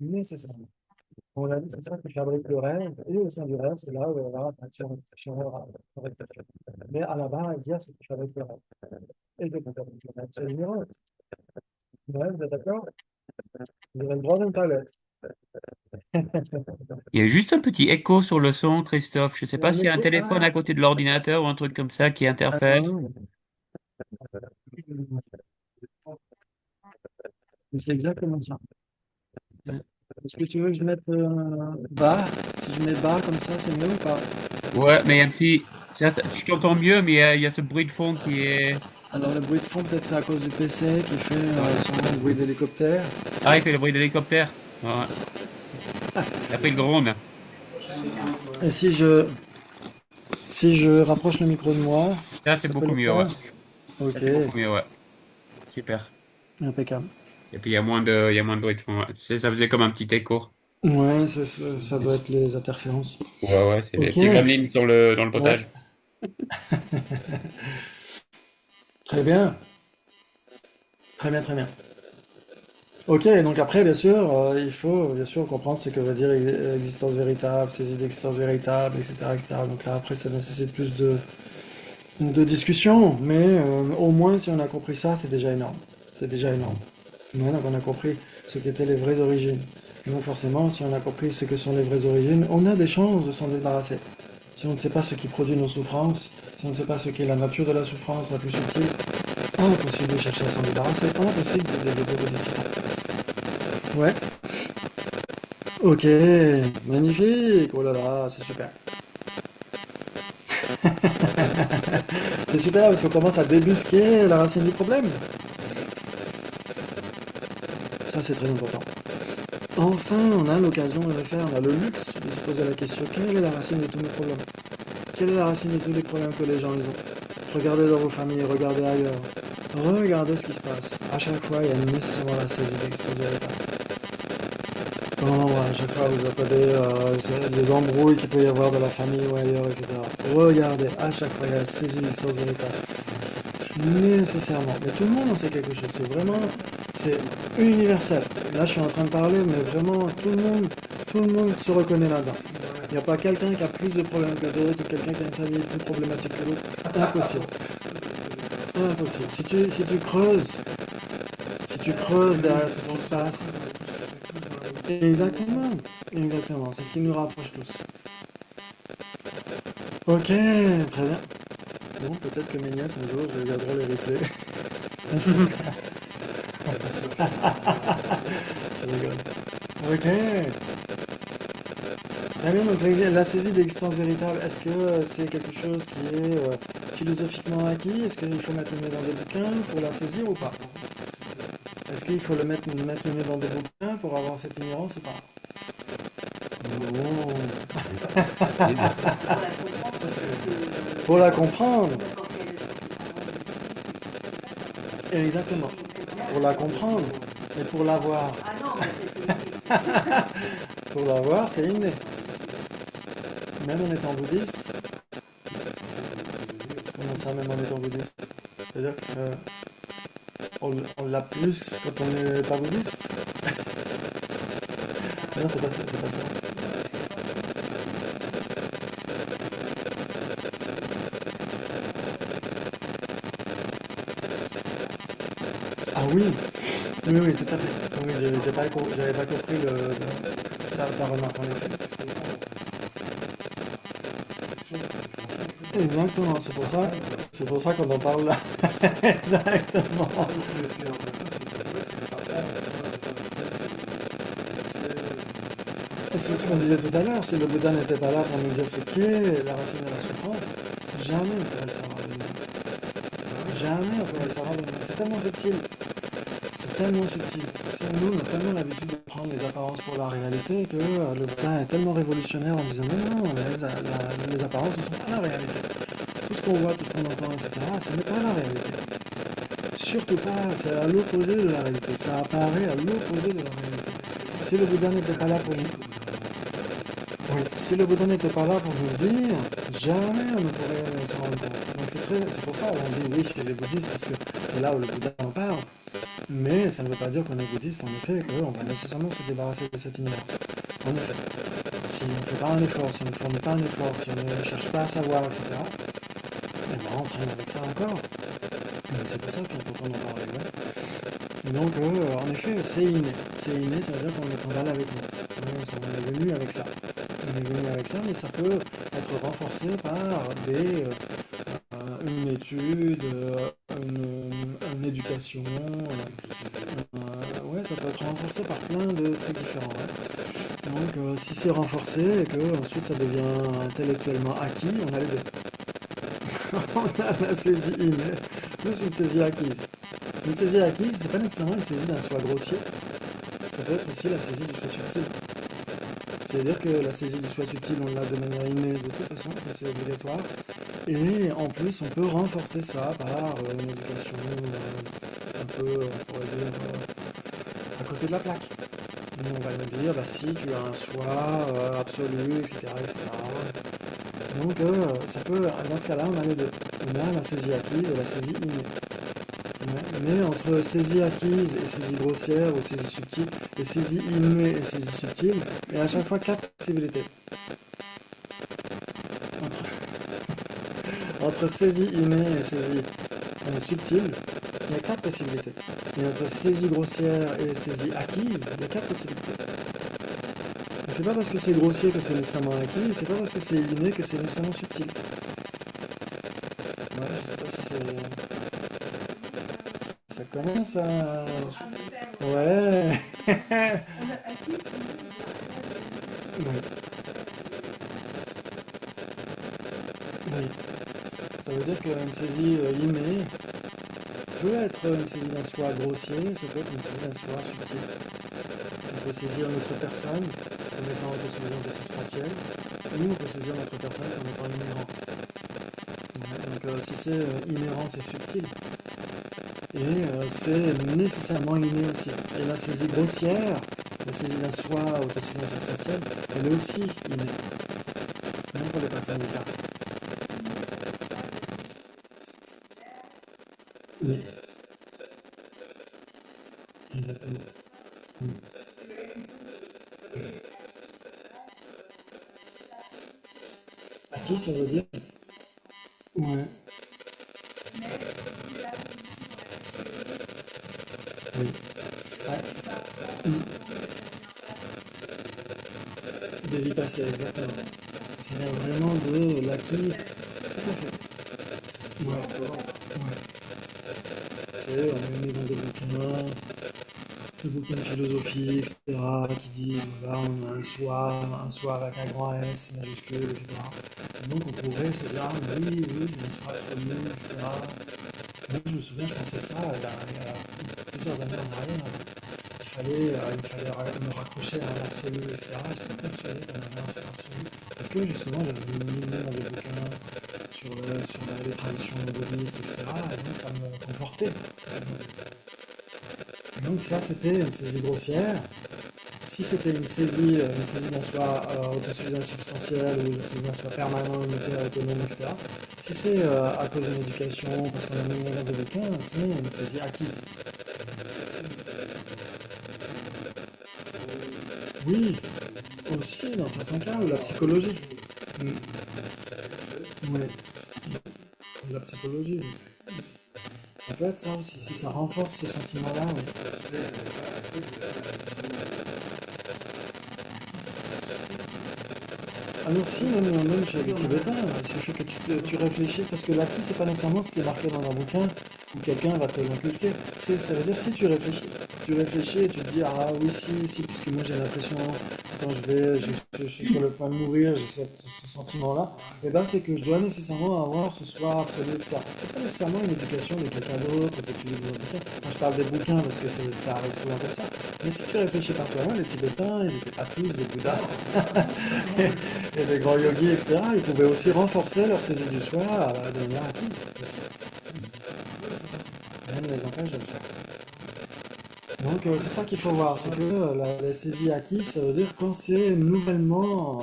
A: Nécessairement. On a dit, c'est ça qui fabrique le rêve, et au sein du rêve, c'est là où la attraction, mais à la base, il y a ce qui fabrique le rêve. Et c'est le rêve, c'est l'ignorance. Ouais, vous êtes d'accord? Vous avez le droit de ne pas l'être.
B: Il y a juste un petit écho sur le son, Christophe. Je sais
A: Il y a
B: pas
A: un
B: s'il y a un
A: écho.
B: téléphone à côté de l'ordinateur ou un truc comme ça qui interfère.
A: Non. Mais c'est exactement ça. Est-ce que tu veux que je mette bas? Si je mets bas comme ça, c'est mieux ou pas?
B: Ouais, mais il y a un petit... je t'entends mieux, mais il y a ce bruit de fond qui est...
A: Alors le bruit de fond, peut-être c'est à cause du PC qui fait
B: Ouais.
A: son bruit d'hélicoptère.
B: Ah, il fait le bruit d'hélicoptère. Ouais. Il a pris le drone.
A: Et si je rapproche le micro de moi,
B: Là, c'est
A: ça peut
B: beaucoup
A: le
B: mieux, ouais.
A: faire?
B: Ça,
A: Ok,
B: c'est beaucoup mieux, ouais. Super.
A: impeccable.
B: Et puis, il y a moins de bruit de fond. Ouais. Tu sais, ça faisait comme un petit écho.
A: Ouais, ça doit être les interférences.
B: Ouais, ouais, c'est les
A: Ok,
B: petits gremlins dans le
A: ouais,
B: potage.
A: très bien, très bien, très bien. Ok, donc après, bien sûr, il faut bien sûr comprendre ce que veut dire existence véritable, saisie d'existence véritable, etc., etc. Donc là, après, ça nécessite plus de discussion, mais au moins, si on a compris ça, c'est déjà énorme. C'est déjà énorme. Ouais, donc on a compris ce qu'étaient les vraies origines. Et donc forcément, si on a compris ce que sont les vraies origines, on a des chances de s'en débarrasser. Si on ne sait pas ce qui produit nos souffrances, si on ne sait pas ce qu'est la nature de la souffrance la plus subtile, impossible de chercher à s'en débarrasser, impossible de développer positivement. Ouais. Ok, magnifique. Oh là là, c'est super. C'est super parce qu'on commence à débusquer la racine du problème. Ça, c'est très important. Enfin, on a l'occasion de le faire, on a le luxe de se poser la question, quelle est la racine de tous mes problèmes? Quelle est la racine de tous les problèmes que les gens ils ont? Regardez dans vos familles, regardez ailleurs. Regardez ce qui se passe. À chaque fois, il y a nécessairement la saisie d'existence véritable. Oh, à chaque fois, vous entendez les embrouilles qu'il peut y avoir dans la famille ou ailleurs, etc. Regardez, à chaque fois, il y a la saisie d'existence véritable. Nécessairement. Mais tout le monde en sait quelque chose. C'est universel. Là, je suis en train de parler, mais vraiment, tout le monde se reconnaît là-dedans. Il n'y a pas quelqu'un qui a plus de problèmes que d'autres, ou quelqu'un qui a une famille plus problématique que l'autre. Impossible. Impossible. Si tu creuses derrière tout ce qui se passe, Exactement, exactement, c'est ce qui nous rapproche tous. Ok, très bien. Bon, peut-être que mes nièces, un jour, je regarderai les replays. Je rigole. Ok, très bien, donc la saisie d'existence véritable, est-ce que c'est quelque chose qui est philosophiquement acquis? Est-ce qu'il faut mettre le nez dans des bouquins pour la saisir ou pas? Est-ce qu'il faut mettre le nez dans des bouquins pour avoir cette ignorance ou pas? Non. Pour la comprendre, exactement. Pour la comprendre, mais pour l'avoir.
C: Ah non, mais c'est
A: Pour l'avoir, c'est inné. Même en étant bouddhiste, comment ça, même en étant bouddhiste? C'est-à-dire qu'on l'a plus quand on n'est pas bouddhiste? Non, c'est pas ça, c'est pas ça. Ah oui, oui, oui, tout à fait. Oui, j'avais pas compris ta remarque en effet. Exactement, c'est pour ça qu'on en parle là. Exactement. Et c'est ce qu'on disait tout à l'heure, si le Bouddha n'était pas là pour nous dire ce qu'est la racine de la souffrance, jamais on pourrait le savoir de nous. Jamais on pourrait le savoir de nous. C'est tellement subtil. C'est tellement subtil. Nous, on a tellement l'habitude de prendre les apparences pour la réalité que le Bouddha est tellement révolutionnaire en disant non, non, les apparences ne sont pas la réalité. Tout ce qu'on voit, tout ce qu'on entend, etc., ce n'est pas la réalité. Surtout pas, c'est à l'opposé de la réalité. Ça apparaît à l'opposé de la réalité. Si le Bouddha n'était pas là pour nous, oui, si le Bouddha n'était pas là pour nous le dire, jamais on ne pourrait s'en rendre compte. Donc c'est pour ça qu'on dit oui chez les bouddhistes, parce que c'est là où le Bouddha en parle. Mais ça ne veut pas dire qu'on est bouddhiste, en effet, et qu'on va nécessairement se débarrasser de cette ignorance. En effet, si on ne fait pas un effort, si on ne fournit pas un effort, si on ne cherche pas à savoir, etc., eh ben on traîne avec ça encore. Donc c'est pour ça que c'est important d'en parler, ouais. Donc, en effet, c'est inné. C'est inné, ça veut dire qu'on est en balle avec nous. On est venu avec ça. On est venu avec ça, mais ça peut être renforcé par une étude, une éducation. Ouais, ça peut être renforcé par plein de trucs différents. Ouais. Donc, si c'est renforcé et que ensuite ça devient intellectuellement acquis, on a les deux. On a la saisie innée plus une saisie acquise. Une saisie acquise, c'est pas nécessairement une saisie d'un soi grossier. Ça peut être aussi la saisie du soi subtil. C'est-à-dire que la saisie du soi subtil, on l'a de manière innée de toute façon, ça c'est obligatoire. Et en plus, on peut renforcer ça par une éducation un peu, on pourrait dire, à côté de la plaque. On va nous dire, bah si, tu as un soi absolu, etc., etc. Donc, ça peut, dans ce cas-là, on a les deux. On a la saisie acquise et la saisie innée. Ouais. Mais entre saisie acquise et saisie grossière ou saisie subtile, et saisie innée et saisie subtile, il y a à chaque fois quatre possibilités. Entre saisie innée et saisie subtile, il y a quatre possibilités. Et entre saisie grossière et saisie acquise, il y a quatre possibilités. Donc c'est pas parce que c'est grossier que c'est nécessairement acquis, c'est pas parce que c'est inné que c'est nécessairement subtil. Ouais, je sais pas si c'est... Ça commence à... Ouais. Oui. Oui. Ça veut dire qu'une saisie innée peut être une saisie d'un soi grossier, ça peut être une saisie d'un soi subtil. On peut saisir notre personne comme étant autosuffisante et substantielle, ou on peut saisir notre personne comme étant inhérente. Ouais, donc si c'est inhérent, c'est subtil. Et c'est nécessairement inné aussi. Et la saisie grossière, la saisie d'un soi autosuffisant et substantiel, elle est aussi innée. Même pour les personnes écartes. Oui, exactement. Mm. Acquis, ça veut dire? Ouais, oui. Ouais. Mm. Des vies passées, exactement. Ça vient vraiment de l'acquis. Tout à fait. Ouais, ouais. C'est, on est né dans des bouquins de philosophie, etc., qui disent, voilà, on a un soi avec un grand S majuscule, etc. Et donc on pourrait se dire, ah oui, oui, il y a un soi absolu, etc. Moi, je me souviens, je pensais ça il y a plusieurs années en arrière. Il fallait me raccrocher à un absolu, etc. J'étais persuadé qu'on avait un soi absolu. Parce que justement, j'avais lu dans des bouquins sur les traditions bouddhistes, etc. Et donc ça me confortait. Donc ça, c'était une saisie grossière. Si c'était une saisie d'un soi autosuffisant substantiel ou une saisie d'un soi permanent, unitaire, autonome, etc. Si c'est à cause d'une éducation, parce qu'on a mis dans des bouquins, c'est une saisie acquise. Oui, aussi dans certains cas, ou la psychologie. Mm. Oui, la psychologie. Ça peut être ça aussi, si ça renforce ce sentiment-là. Oui. Alors si, même chez les Tibétains, il suffit que tu réfléchis, parce que l'acquis, c'est pas nécessairement ce qui est marqué dans un bouquin, où quelqu'un va te l'inculquer. Ça veut dire si tu réfléchis et tu te dis, ah oui, si, puisque moi j'ai l'impression, quand je suis sur le point de mourir, j'ai ce sentiment-là, et ben c'est que je dois nécessairement avoir ce soir absolu, etc. C'est pas nécessairement une éducation de quelqu'un d'autre que tu lis dans un bouquin. Moi je parle des bouquins parce que ça arrive souvent comme ça. Mais si tu réfléchis par toi-même, les Tibétains, ils n'étaient pas tous des Bouddhas. Et les grands yogis, etc., ils pouvaient aussi renforcer leur saisie du soi de manière acquise. Aussi. Rien ne les empêche de le faire. Donc c'est ça qu'il faut voir, c'est que la saisie acquise, ça veut dire quand c'est nouvellement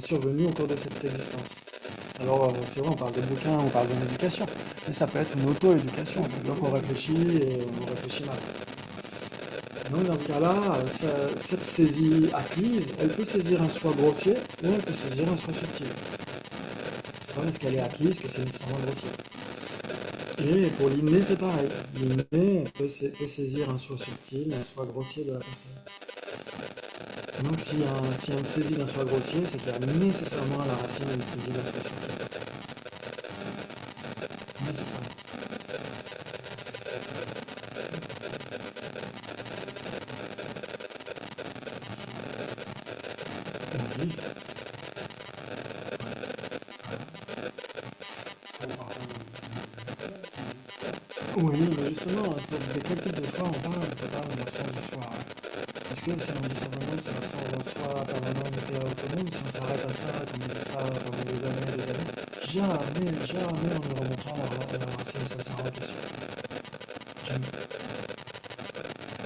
A: survenu au cours de cette existence. Alors c'est vrai, on parle des bouquins, on parle d'une éducation, mais ça peut être une auto-éducation, donc on réfléchit et on réfléchit mal. Donc dans ce cas-là, cette saisie acquise, elle peut saisir un soi grossier ou elle peut saisir un soi subtil. C'est pas parce qu'elle est acquise que c'est nécessairement grossier. Et pour l'inné, c'est pareil. L'inné peut saisir un soi subtil, un soi grossier de la personne. Donc s'il y a une saisie d'un soi grossier, c'est qu'il y a nécessairement à la racine une saisie d'un soi subtil. Nécessairement. Oui. Oui, mais justement, de quel type de soi on parle? On parle de l'absence du soi. Parce que si on dit simplement que c'est l'absence d'un soi permanent, unitaire, autonome, si on s'arrête à ça, comme on dit ça pendant des années, jamais on ne remontera à la racine samsara en question. Jamais.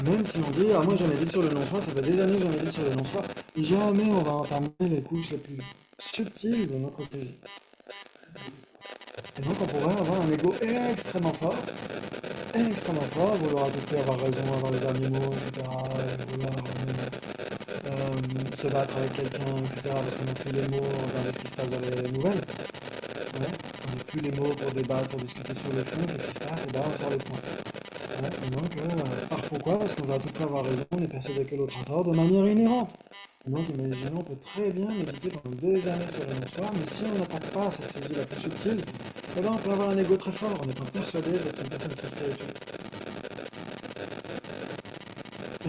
A: Même si on dit, ah moi je médite sur le non-soi, ça fait des années que je médite sur le non-soi, jamais on va entamer les couches les plus subtiles de notre vie. Et donc on pourrait avoir un ego extrêmement fort, vouloir à tout prix avoir raison, avoir les derniers mots, etc., vouloir se battre avec quelqu'un, etc., parce qu'on n'a plus les mots, regardez ce qui se passe dans les nouvelles. Ouais, on n'a plus les mots pour débattre, pour discuter sur le fond, qu'est-ce qui se passe, et là on sort les points. Ouais, et donc, pourquoi? Parce qu'on va à tout prix avoir raison, on est persuadé que l'autre a tort de manière inhérente. Et donc, imaginons, on peut très bien méditer pendant des années sur le non-soi, mais si on n'attaque pas cette saisie la plus subtile, eh ben, on peut avoir un ego très fort en étant persuadé d'être une personne très spirituelle.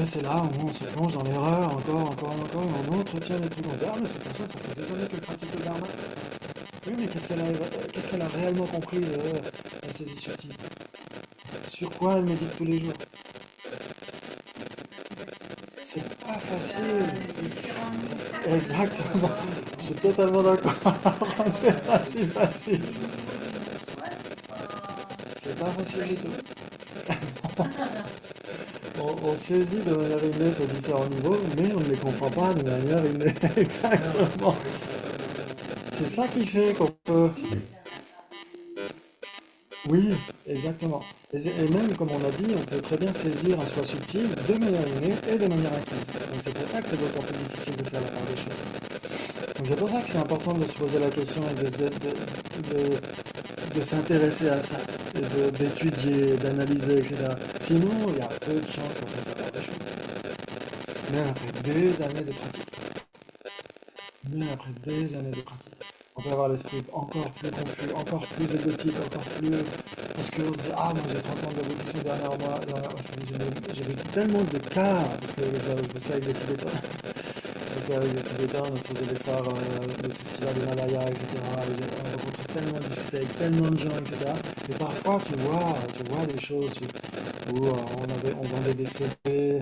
A: Et c'est là où on se plonge dans l'erreur encore, et on entretient les trucs, on dit, ah mais cette personne, ça fait des années qu'elle pratique le dharma. Oui, mais qu'est-ce qu'elle a réellement compris de la saisie subtile? Sur quoi elle médite tous les jours? C'est pas facile. Exactement. Je suis totalement d'accord. C'est pas si facile. C'est pas facile du tout. On saisit de manière innée ces différents niveaux, mais on ne les comprend pas de manière innée. Exactement. C'est ça qui fait qu'on peut... Oui, exactement. Et même, comme on a dit, on peut très bien saisir un soi subtil de manière innée et de manière acquise. Donc c'est pour ça que c'est d'autant plus difficile de faire la part des choses. Donc c'est pour ça que c'est important de se poser la question et de s'intéresser à ça, et d'étudier, d'analyser, etc. Sinon, il y a peu de chances qu'on fasse la part des choses. Même après des années de pratique. mais après des années de pratique. On peut avoir l'esprit encore plus confus, encore plus égotique, encore plus... Parce qu'on se dit, ah, moi j'ai 30 ans de bouddhisme derrière moi, j'ai vu tellement de cas, parce que je bossais avec des Tibétains, je bossais avec des Tibétains, on faisait des foires, des festivals d'Himalaya, etc. Et on rencontrait tellement, discutait avec tellement de gens, etc. Et parfois, tu vois des choses où on vendait des CD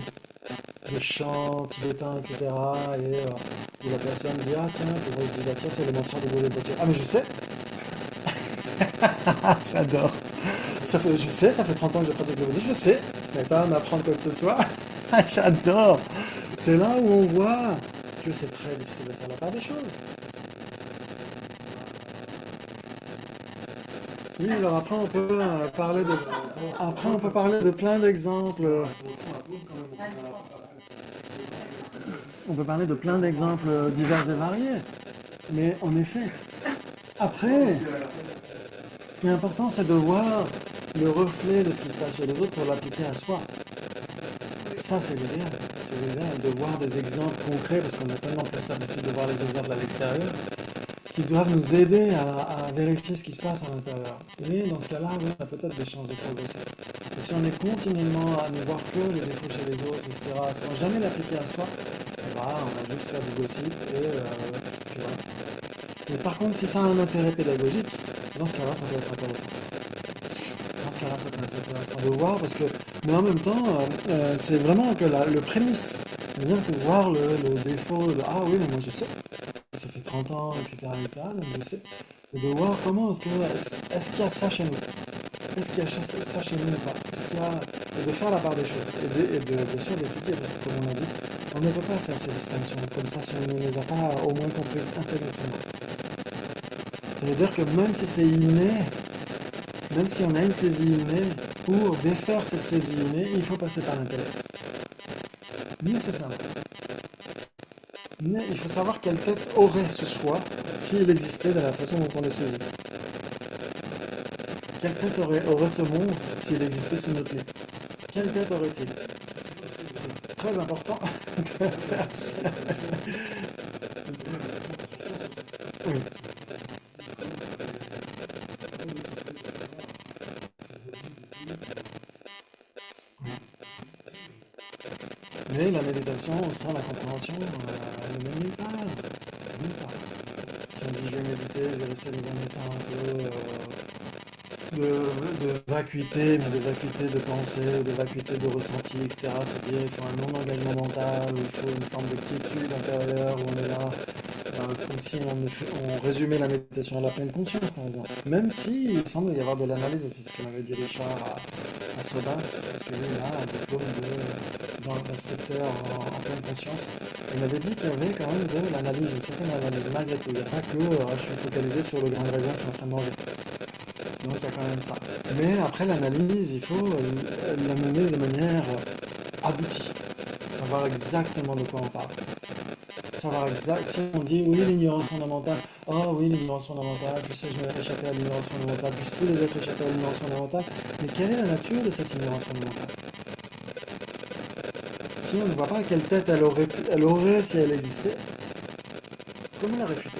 A: de chants tibétains, etc. Et où la personne dit, ah tiens, pour le dit, bah, tiens, c'est le mantra de Bole Bole. Ah mais je sais, j'adore. Je sais, ça fait 30 ans que je pratique le bouddhisme, je sais, mais pas à m'apprendre quoi que ce soit. J'adore. C'est là où on voit que c'est très difficile de faire la part des choses. Oui, alors après on peut parler de plein d'exemples. On peut parler de plein d'exemples divers et variés. Mais en effet, après, ce qui est important, c'est de voir le reflet de ce qui se passe chez les autres pour l'appliquer à soi. Ça, c'est l'idéal. C'est l'idéal de voir des exemples concrets, parce qu'on a tellement plus l'habitude de voir les exemples à l'extérieur, qui doivent nous aider à vérifier ce qui se passe à l'intérieur. Et dans ce cas-là, oui, on a peut-être des chances de progresser. Et si on est continuellement à ne voir que les défauts chez les autres, etc., sans jamais l'appliquer à soi, eh ben, on va juste faire du gossip et puis voilà. Mais par contre, si ça a un intérêt pédagogique, dans ce cas-là, ça peut être intéressant. Dans ce cas-là, ça peut être intéressant de voir, parce que, mais en même temps, c'est vraiment que le prémisse, c'est-à-dire c'est voir le défaut de, ah oui, mais moi je sais, ça fait 30 ans, etc., etc., donc je sais, et de voir comment est-ce qu'il y a ça chez nous, est-ce qu'il y a ça chez nous ou pas, est-ce qu'il y a, et de faire la part des choses, et de, bien sûr d'étudier, parce que comme on a dit, on ne peut pas faire ces distinctions comme ça si on ne les a pas au moins comprises intellectuellement. Ça veut dire que même si c'est inné, même si on a une saisie innée, pour défaire cette saisie innée, il faut passer par l'intellect. Nécessairement. Mais il faut savoir quelle tête aurait ce choix s'il existait de la façon dont on est saisi. Quelle tête aurait ce monstre s'il existait sous notre lit? Quelle tête aurait-il? C'est très important de faire ça. Oui. Mais la méditation, sans la compréhension, elle ne mène nulle part. Nulle part. Si on dit je vais méditer, je vais rester dans un état un peu de vacuité, mais de vacuité de pensée, de vacuité de ressenti, etc. C'est-à-dire il faut un non-engagement mental, il faut une forme de quiétude intérieure où on est là, comme si on résumait la méditation à la pleine conscience, par exemple. Même si il semble y avoir de l'analyse aussi, c'est ce que m'avait dit Richard à Sodas, parce que lui, il a un diplôme d'instructeur en pleine conscience. Il m'avait dit qu'il y avait quand même de l'analyse, une certaine analyse, malgré tout. Il n'y a pas que je suis focalisé sur le grain de raisin que je suis en train de manger. Donc il y a quand même ça. Mais après l'analyse, il faut la mener de manière aboutie. Savoir exactement de quoi on parle. Savoir exact. Si on dit oui, l'ignorance fondamentale, oh oui, l'ignorance fondamentale, puis ça, je vais échapper à l'ignorance fondamentale, puis tous les êtres échappent à l'ignorance fondamentale. Mais quelle est la nature de cette ignorance fondamentale? Si on ne voit pas quelle tête elle aurait si elle existait, comment la réfuter?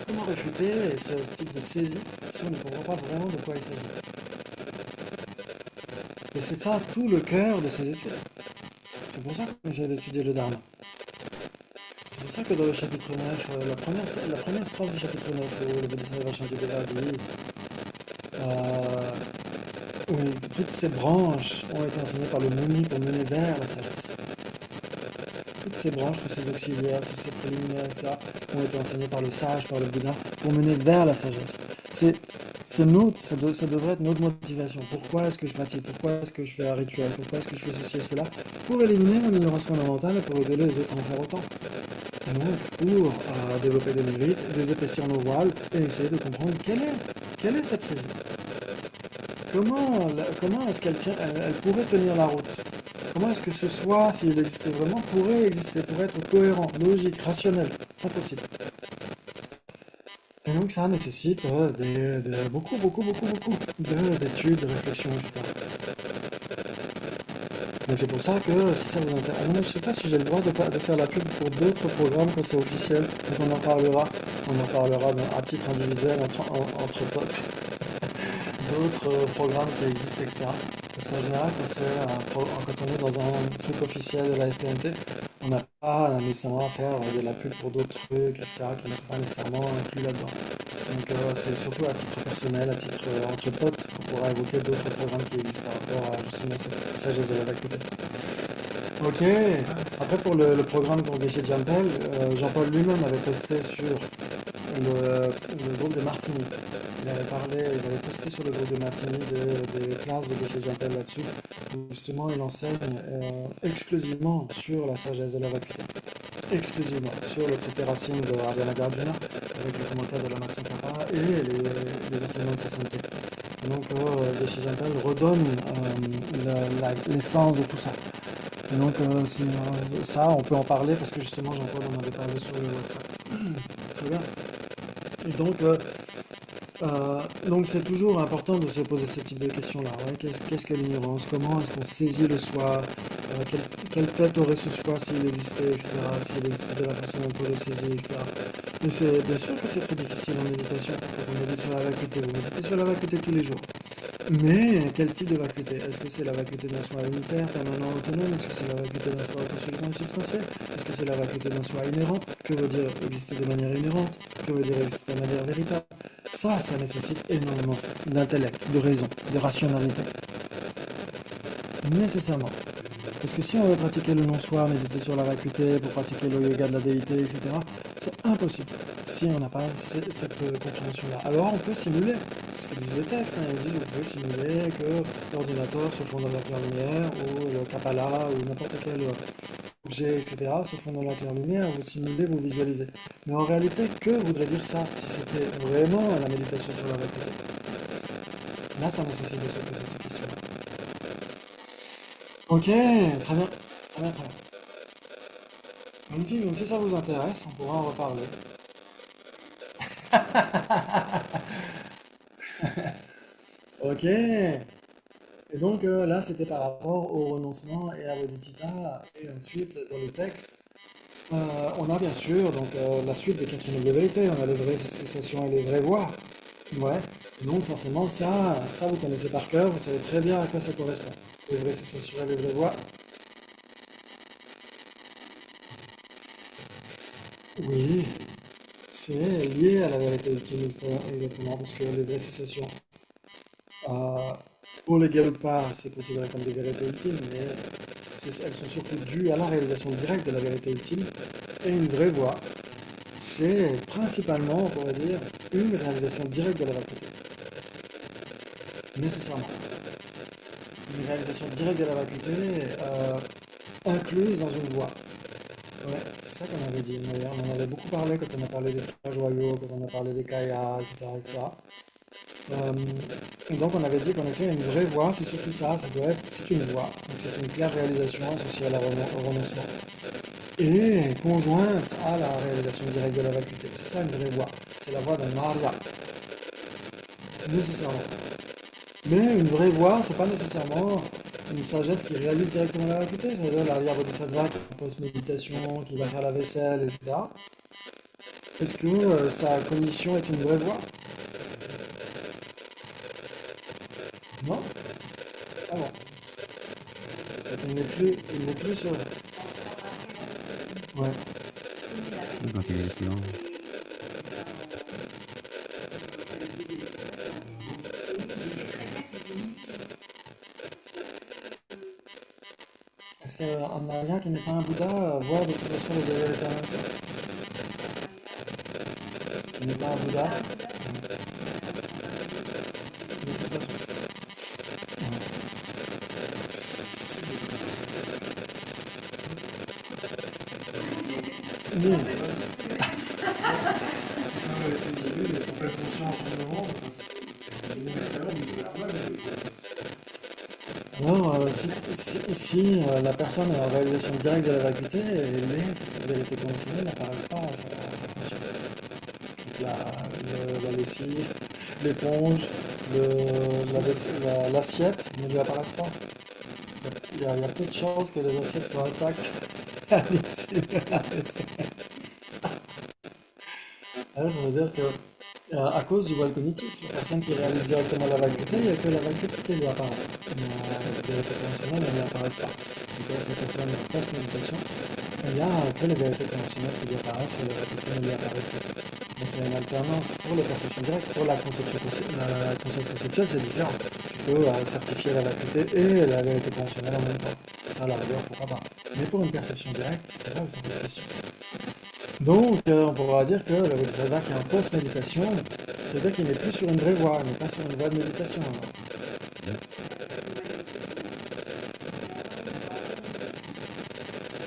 A: Comment réfuter ce type de saisie si on ne comprend pas vraiment de quoi il s'agit? Et c'est ça tout le cœur de ces études. C'est pour ça que j'essaie d'étudier le Dharma. C'est pour ça que dans le chapitre 9, la première strophe du chapitre 9, où le Bodhisattva Vasantideva dit oui, toutes ces branches ont été enseignées par le Muni pour mener vers la sagesse. Toutes ces branches, tous ces auxiliaires, tous ces préliminaires, etc., ont été enseignés par le sage, par le Bouddha, pour mener vers la sagesse. Ça devrait être notre motivation. Pourquoi est-ce que je pratique? Pourquoi est-ce que je fais un rituel? Pourquoi est-ce que je fais ceci et cela? Pour éliminer mon ignorance fondamentale et pour aider les autres à en faire autant. Et donc, pour développer des mérites, désépaissir nos voiles et essayer de comprendre quelle est cette saisie. Comment est-ce elle pourrait tenir la route? Comment est-ce que ce soi, s'il existait vraiment, pourrait exister, pourrait être cohérent, logique, rationnel? Impossible. Et donc ça nécessite beaucoup d'études, de réflexions, etc. Donc c'est pour ça que si ça vous intéresse, je ne sais pas si j'ai le droit de faire la pub pour d'autres programmes quand c'est officiel. Donc on en parlera à titre individuel entre potes, d'autres programmes qui existent, etc. Parce qu'en général, quand on est dans un truc officiel de la FPMT, on n'a pas nécessairement à faire de la pub pour d'autres trucs, etc., qui ne sont pas nécessairement inclus là-dedans. Donc c'est surtout à titre personnel, à titre entre potes, qu'on pourra évoquer d'autres programmes qui existent par rapport à justement cette sagesse de la vacuité. Ok, après pour le programme pour Geshe Jampel, Jean-Paul lui-même avait posté sur le groupe de Martini. Il avait posté sur le groupe de Martini des classes de Geshe Jampel là-dessus, où justement il enseigne exclusivement sur la sagesse de la vacuité. Exclusivement sur le traité racine de Ariana Garjuna, avec le commentaire de la Matsu Kappa et les enseignements de sa sainteté. Et donc Geshe Jampel redonne l'essence de tout ça. Et donc ça, on peut en parler parce que justement Jean-Paul en avait parlé sur le WhatsApp. Très bien. Et donc c'est toujours important de se poser ce type de questions-là. Ouais. Qu'est-ce que l'ignorance? Comment est-ce qu'on saisit le soi? Quelle tête aurait ce soi s'il existait, etc. S'il existait de la façon dont on peut le saisir, etc. Mais c'est bien sûr que c'est très difficile en méditation. Quand on médite sur la vacuité, vous méditez sur la vacuité tous les jours. Mais quel type de vacuité? Est-ce que c'est la vacuité d'un soi unitaire, permanent, autonome? Est-ce que c'est la vacuité d'un soi autosuffisant et substantiel? Est-ce que c'est la vacuité d'un soi inhérent? Que veut dire exister de manière inhérente? Que veut dire exister de manière véritable? Ça nécessite énormément d'intellect, de raison, de rationalité. Nécessairement. Parce que si on veut pratiquer le non-soi, méditer sur la vacuité, pour pratiquer le yoga de la déité, etc., c'est impossible si on n'a pas cette compréhension-là. Alors on peut simuler, c'est ce que disent les textes, ils disent vous pouvez simuler que l'ordinateur se fond dans la claire lumière, ou le Kapala, ou n'importe quel objet, etc., se fond dans la claire lumière, vous simulez, vous visualisez. Mais en réalité, que voudrait dire ça, si c'était vraiment la méditation sur la vacuité? Là, ça nécessite de se poser ces questions-là. Ok, très bien, très bien, très bien. Magnifique, donc si ça vous intéresse, on pourra en reparler. Ok. Et donc là, c'était par rapport au renoncement et à bodhicitta. Et ensuite, dans le texte, on a bien sûr donc, la suite des quatre nobles vérités. On a les vraies cessations et les vraies voies. Ouais. Et donc forcément, ça vous connaissez par cœur, vous savez très bien à quoi ça correspond. Les vraies cessations et les vraies voies. Oui, c'est lié à la vérité ultime, exactement, parce que les vraies cessations, euh, pour les Garudas, c'est considéré comme des vérités ultimes, mais elles sont surtout dues à la réalisation directe de la vérité ultime. Et une vraie voie, c'est principalement, on pourrait dire, une réalisation directe de la vacuité. Nécessairement. Une réalisation directe de la vacuité incluse dans une voie. Ouais, c'est ça qu'on avait dit. D'ailleurs, on en avait beaucoup parlé quand on a parlé des trois joyaux, quand on a parlé des kayas, etc., etc. Et donc on avait dit qu'en effet une vraie voie, c'est surtout ça, c'est une voie, donc c'est une claire réalisation associée au renoncement et conjointe à la réalisation directe de la vacuité. C'est ça une vraie voie, c'est la voie d'un Maria, nécessairement. Mais une vraie voie, c'est pas nécessairement une sagesse qui réalise directement la vacuité, c'est-à-dire l'Arya Bodhisattva qui pose méditation, qui va faire la vaisselle, etc. Est-ce que sa cognition est une vraie voie? Non? Ah bon. Il n'est plus sur. Ouais.
D: Quand il est silent.
A: Est-ce qu'un Arya qui n'est pas un Bouddha voit de toute façon les deux vérités en même temps? Il n'est pas un Bouddha? De toute façon. Oui. Alors, si la personne est en réalisation directe de la vacuité, les vérités conditionnelles n'apparaissent pas à sa conscience. Donc la lessive, l'éponge, l'assiette ne lui apparaissent pas. il y a peu de chances que les assiettes soient intactes à l'issue de la vaisselle. Ça veut dire que, à cause du voile cognitif, la personne qui réalise directement la vacuité, il n'y a que la vacuité qui lui apparaît. Mais les vérités conventionnelles, elles n'y apparaissent pas. Donc là, cette personne post-méditation, il n'y a que les vérités conventionnelles qui lui apparaissent et la vacuité ne lui apparaît plus. Donc il y a une alternance pour les perceptions directes. Pour la conception la conscience conceptuelle, c'est différent. Tu peux certifier la vacuité et la vérité conventionnelle en même temps. Ça, à la rigueur, pourquoi pas. Mais pour une perception directe, c'est là où ça pose question. Donc, on pourra dire que le Bodhisattva qui est en post-méditation, c'est-à-dire qu'il n'est plus sur une vraie voie, il n'est pas sur une voie de méditation.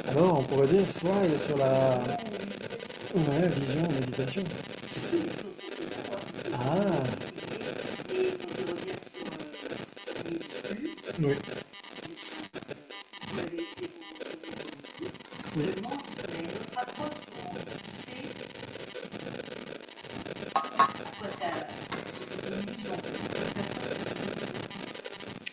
A: Alors, on pourrait dire soit il est sur la ouais, vision, méditation. Ah, oui. Oui.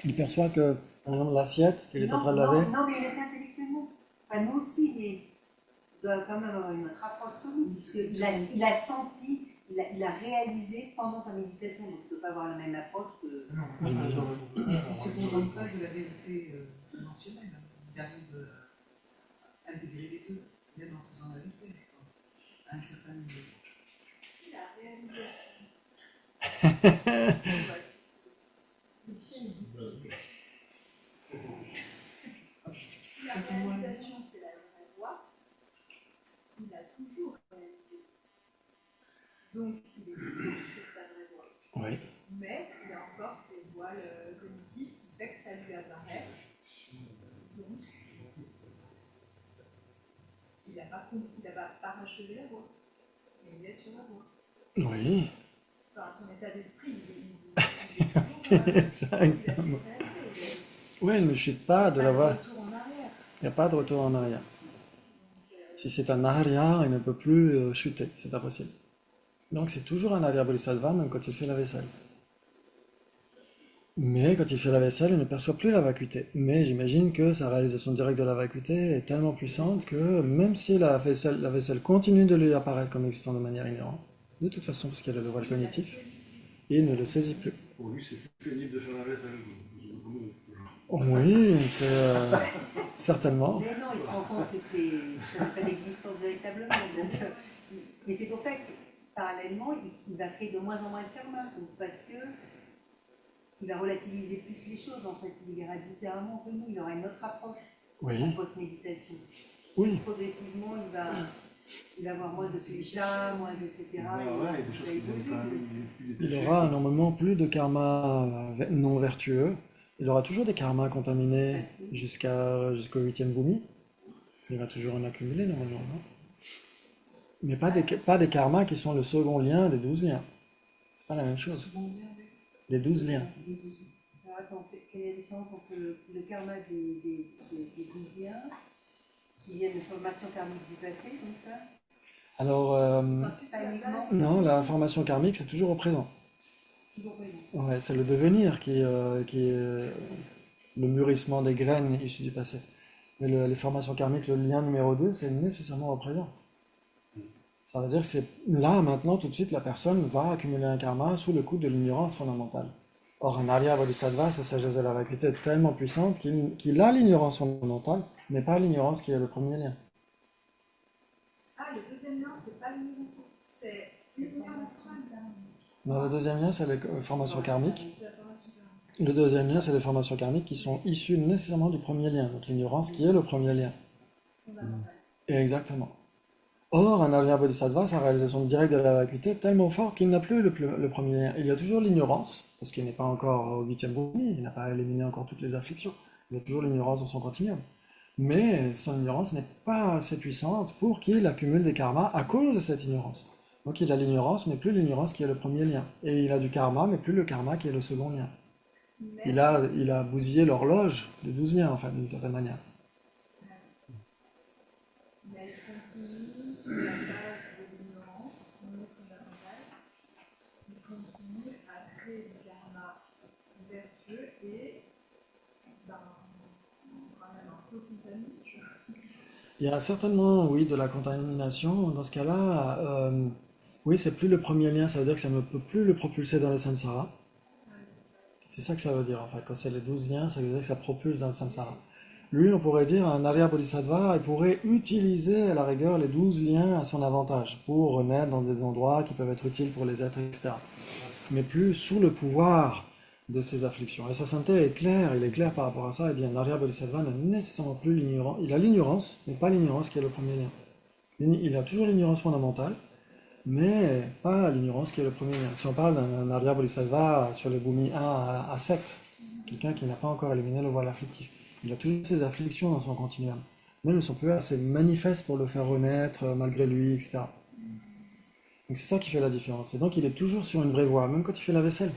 A: Il perçoit que, par exemple, l'assiette qu'il est en train de laver.
E: Non, mais il est intellectuellement. Enfin, nous aussi, il doit quand même avoir une autre approche que nous, puisqu'il a senti, il a réalisé pendant sa méditation, donc il ne peut pas avoir la même approche que.
F: Il se contente pas de la vérité dimensionnelle. Il arrive à intégrer les deux, même en faisant la vaisselle, je pense, à un certain niveau.
E: Si la réalisation. Si la réalisation, c'est la vraie voie, il a toujours réalisé. Donc, il est toujours sur sa vraie voie.
A: Oui.
E: Mais il y a encore ces voiles cognitives qui fait que ça lui apparaît. Donc, il n'a pas parachevé la voie. Mais il est sur la voie.
A: Oui.
E: Enfin, son état d'esprit, il est toujours sur la voie.
A: Exactement. Oui, il ne chute pas de la voie. Il n'y a pas de retour en arrière. Si c'est un arrière, il ne peut plus chuter, c'est impossible. Donc c'est toujours un arrière bodhisattva, même quand il fait la vaisselle. Mais quand il fait la vaisselle, il ne perçoit plus la vacuité. Mais j'imagine que sa réalisation directe de la vacuité est tellement puissante que même si la vaisselle continue de lui apparaître comme existant de manière ignorante, de toute façon, parce qu'elle a le voile cognitif, il ne le saisit plus.
G: Pour lui, c'est plus pénible de faire la vaisselle.
A: Oui, c'est certainement.
E: Mais non, il se rend compte que ça n'a pas d'existence véritablement. Donc, mais c'est pour ça que, parallèlement, il va créer de moins en moins de karma. Donc, parce que il va relativiser plus les choses, en fait. Il verra différemment que nous. Il aura une autre approche en post-méditation.
A: Oui.
E: Progressivement, il va avoir moins de péchés, moins de etc.
G: Ouais, des choses qui viennent
A: Il aura normalement plus de karma non vertueux. Il aura toujours des karmas contaminés jusqu'au 8e bhumi. Il va toujours en accumuler normalement, non? Mais pas des karmas qui sont le second lien des 12 liens. C'est pas la même chose. Des 12 liens.
E: Alors, attends, quelle est la différence entre le karma des 12 liens qui viennent de formation karmique du passé, comme ça?
A: Alors, non, la formation karmique, c'est toujours au présent. Ouais, c'est le devenir qui est le mûrissement des graines issues du passé. Mais les formations karmiques, le lien numéro 2, c'est nécessairement au présent. Ça veut dire que c'est là, maintenant, tout de suite, la personne va accumuler un karma sous le coup de l'ignorance fondamentale. Or, un Arya Bodhisattva, sa sagesse de la vacuité est tellement puissante qu'il a l'ignorance fondamentale, mais pas l'ignorance qui est le premier lien.
E: Ah, le deuxième lien, c'est pas l'ignorance, c'est l'ignorance.
A: Non, le deuxième lien, c'est les formations karmiques. Le deuxième lien, c'est les formations karmiques qui sont issues nécessairement du premier lien, donc l'ignorance qui est le premier lien. Exactement. Or, un Arya Bodhisattva, sa réalisation directe de la vacuité est tellement forte qu'il n'a plus le premier lien. Il y a toujours l'ignorance, parce qu'il n'est pas encore au 8e bhumi, il n'a pas éliminé encore toutes les afflictions. Il y a toujours l'ignorance dans son continuum. Mais son ignorance n'est pas assez puissante pour qu'il accumule des karmas à cause de cette ignorance. Donc il a l'ignorance, mais plus l'ignorance qui est le premier lien. Et il a du karma, mais plus le karma qui est le second lien. Il a bousillé l'horloge des 12 liens, en fait, d'une certaine manière.
E: Mais il continue sur la base de l'ignorance, non fondamentale. Il continue à créer du karma vertueux et
A: Il y a certainement, oui, de la contamination. Dans ce cas-là, oui, c'est plus le premier lien, ça veut dire que ça ne peut plus le propulser dans le samsara. C'est ça que ça veut dire en fait. Quand c'est les 12 liens, ça veut dire que ça propulse dans le samsara. Lui, on pourrait dire, un Arya Bodhisattva, il pourrait utiliser à la rigueur les 12 liens à son avantage pour renaître dans des endroits qui peuvent être utiles pour les êtres, etc. Mais plus sous le pouvoir de ces afflictions. Et sa sainteté est claire, il est clair par rapport à ça. Il dit un Arya Bodhisattva n'a nécessairement plus l'ignorance. Il a l'ignorance, mais pas l'ignorance qui est le premier lien. Il a toujours l'ignorance fondamentale, mais pas l'ignorance qui est le premier lien. Si on parle d'un Arya Bodhisattva sur le Bhumi 1 à 7, quelqu'un qui n'a pas encore éliminé le voile afflictif, il a toujours ces afflictions dans son continuum. Mais elles ne sont plus assez manifestes pour le faire renaître malgré lui, etc. Donc c'est ça qui fait la différence. Et donc il est toujours sur une vraie voie, même quand il fait la vaisselle.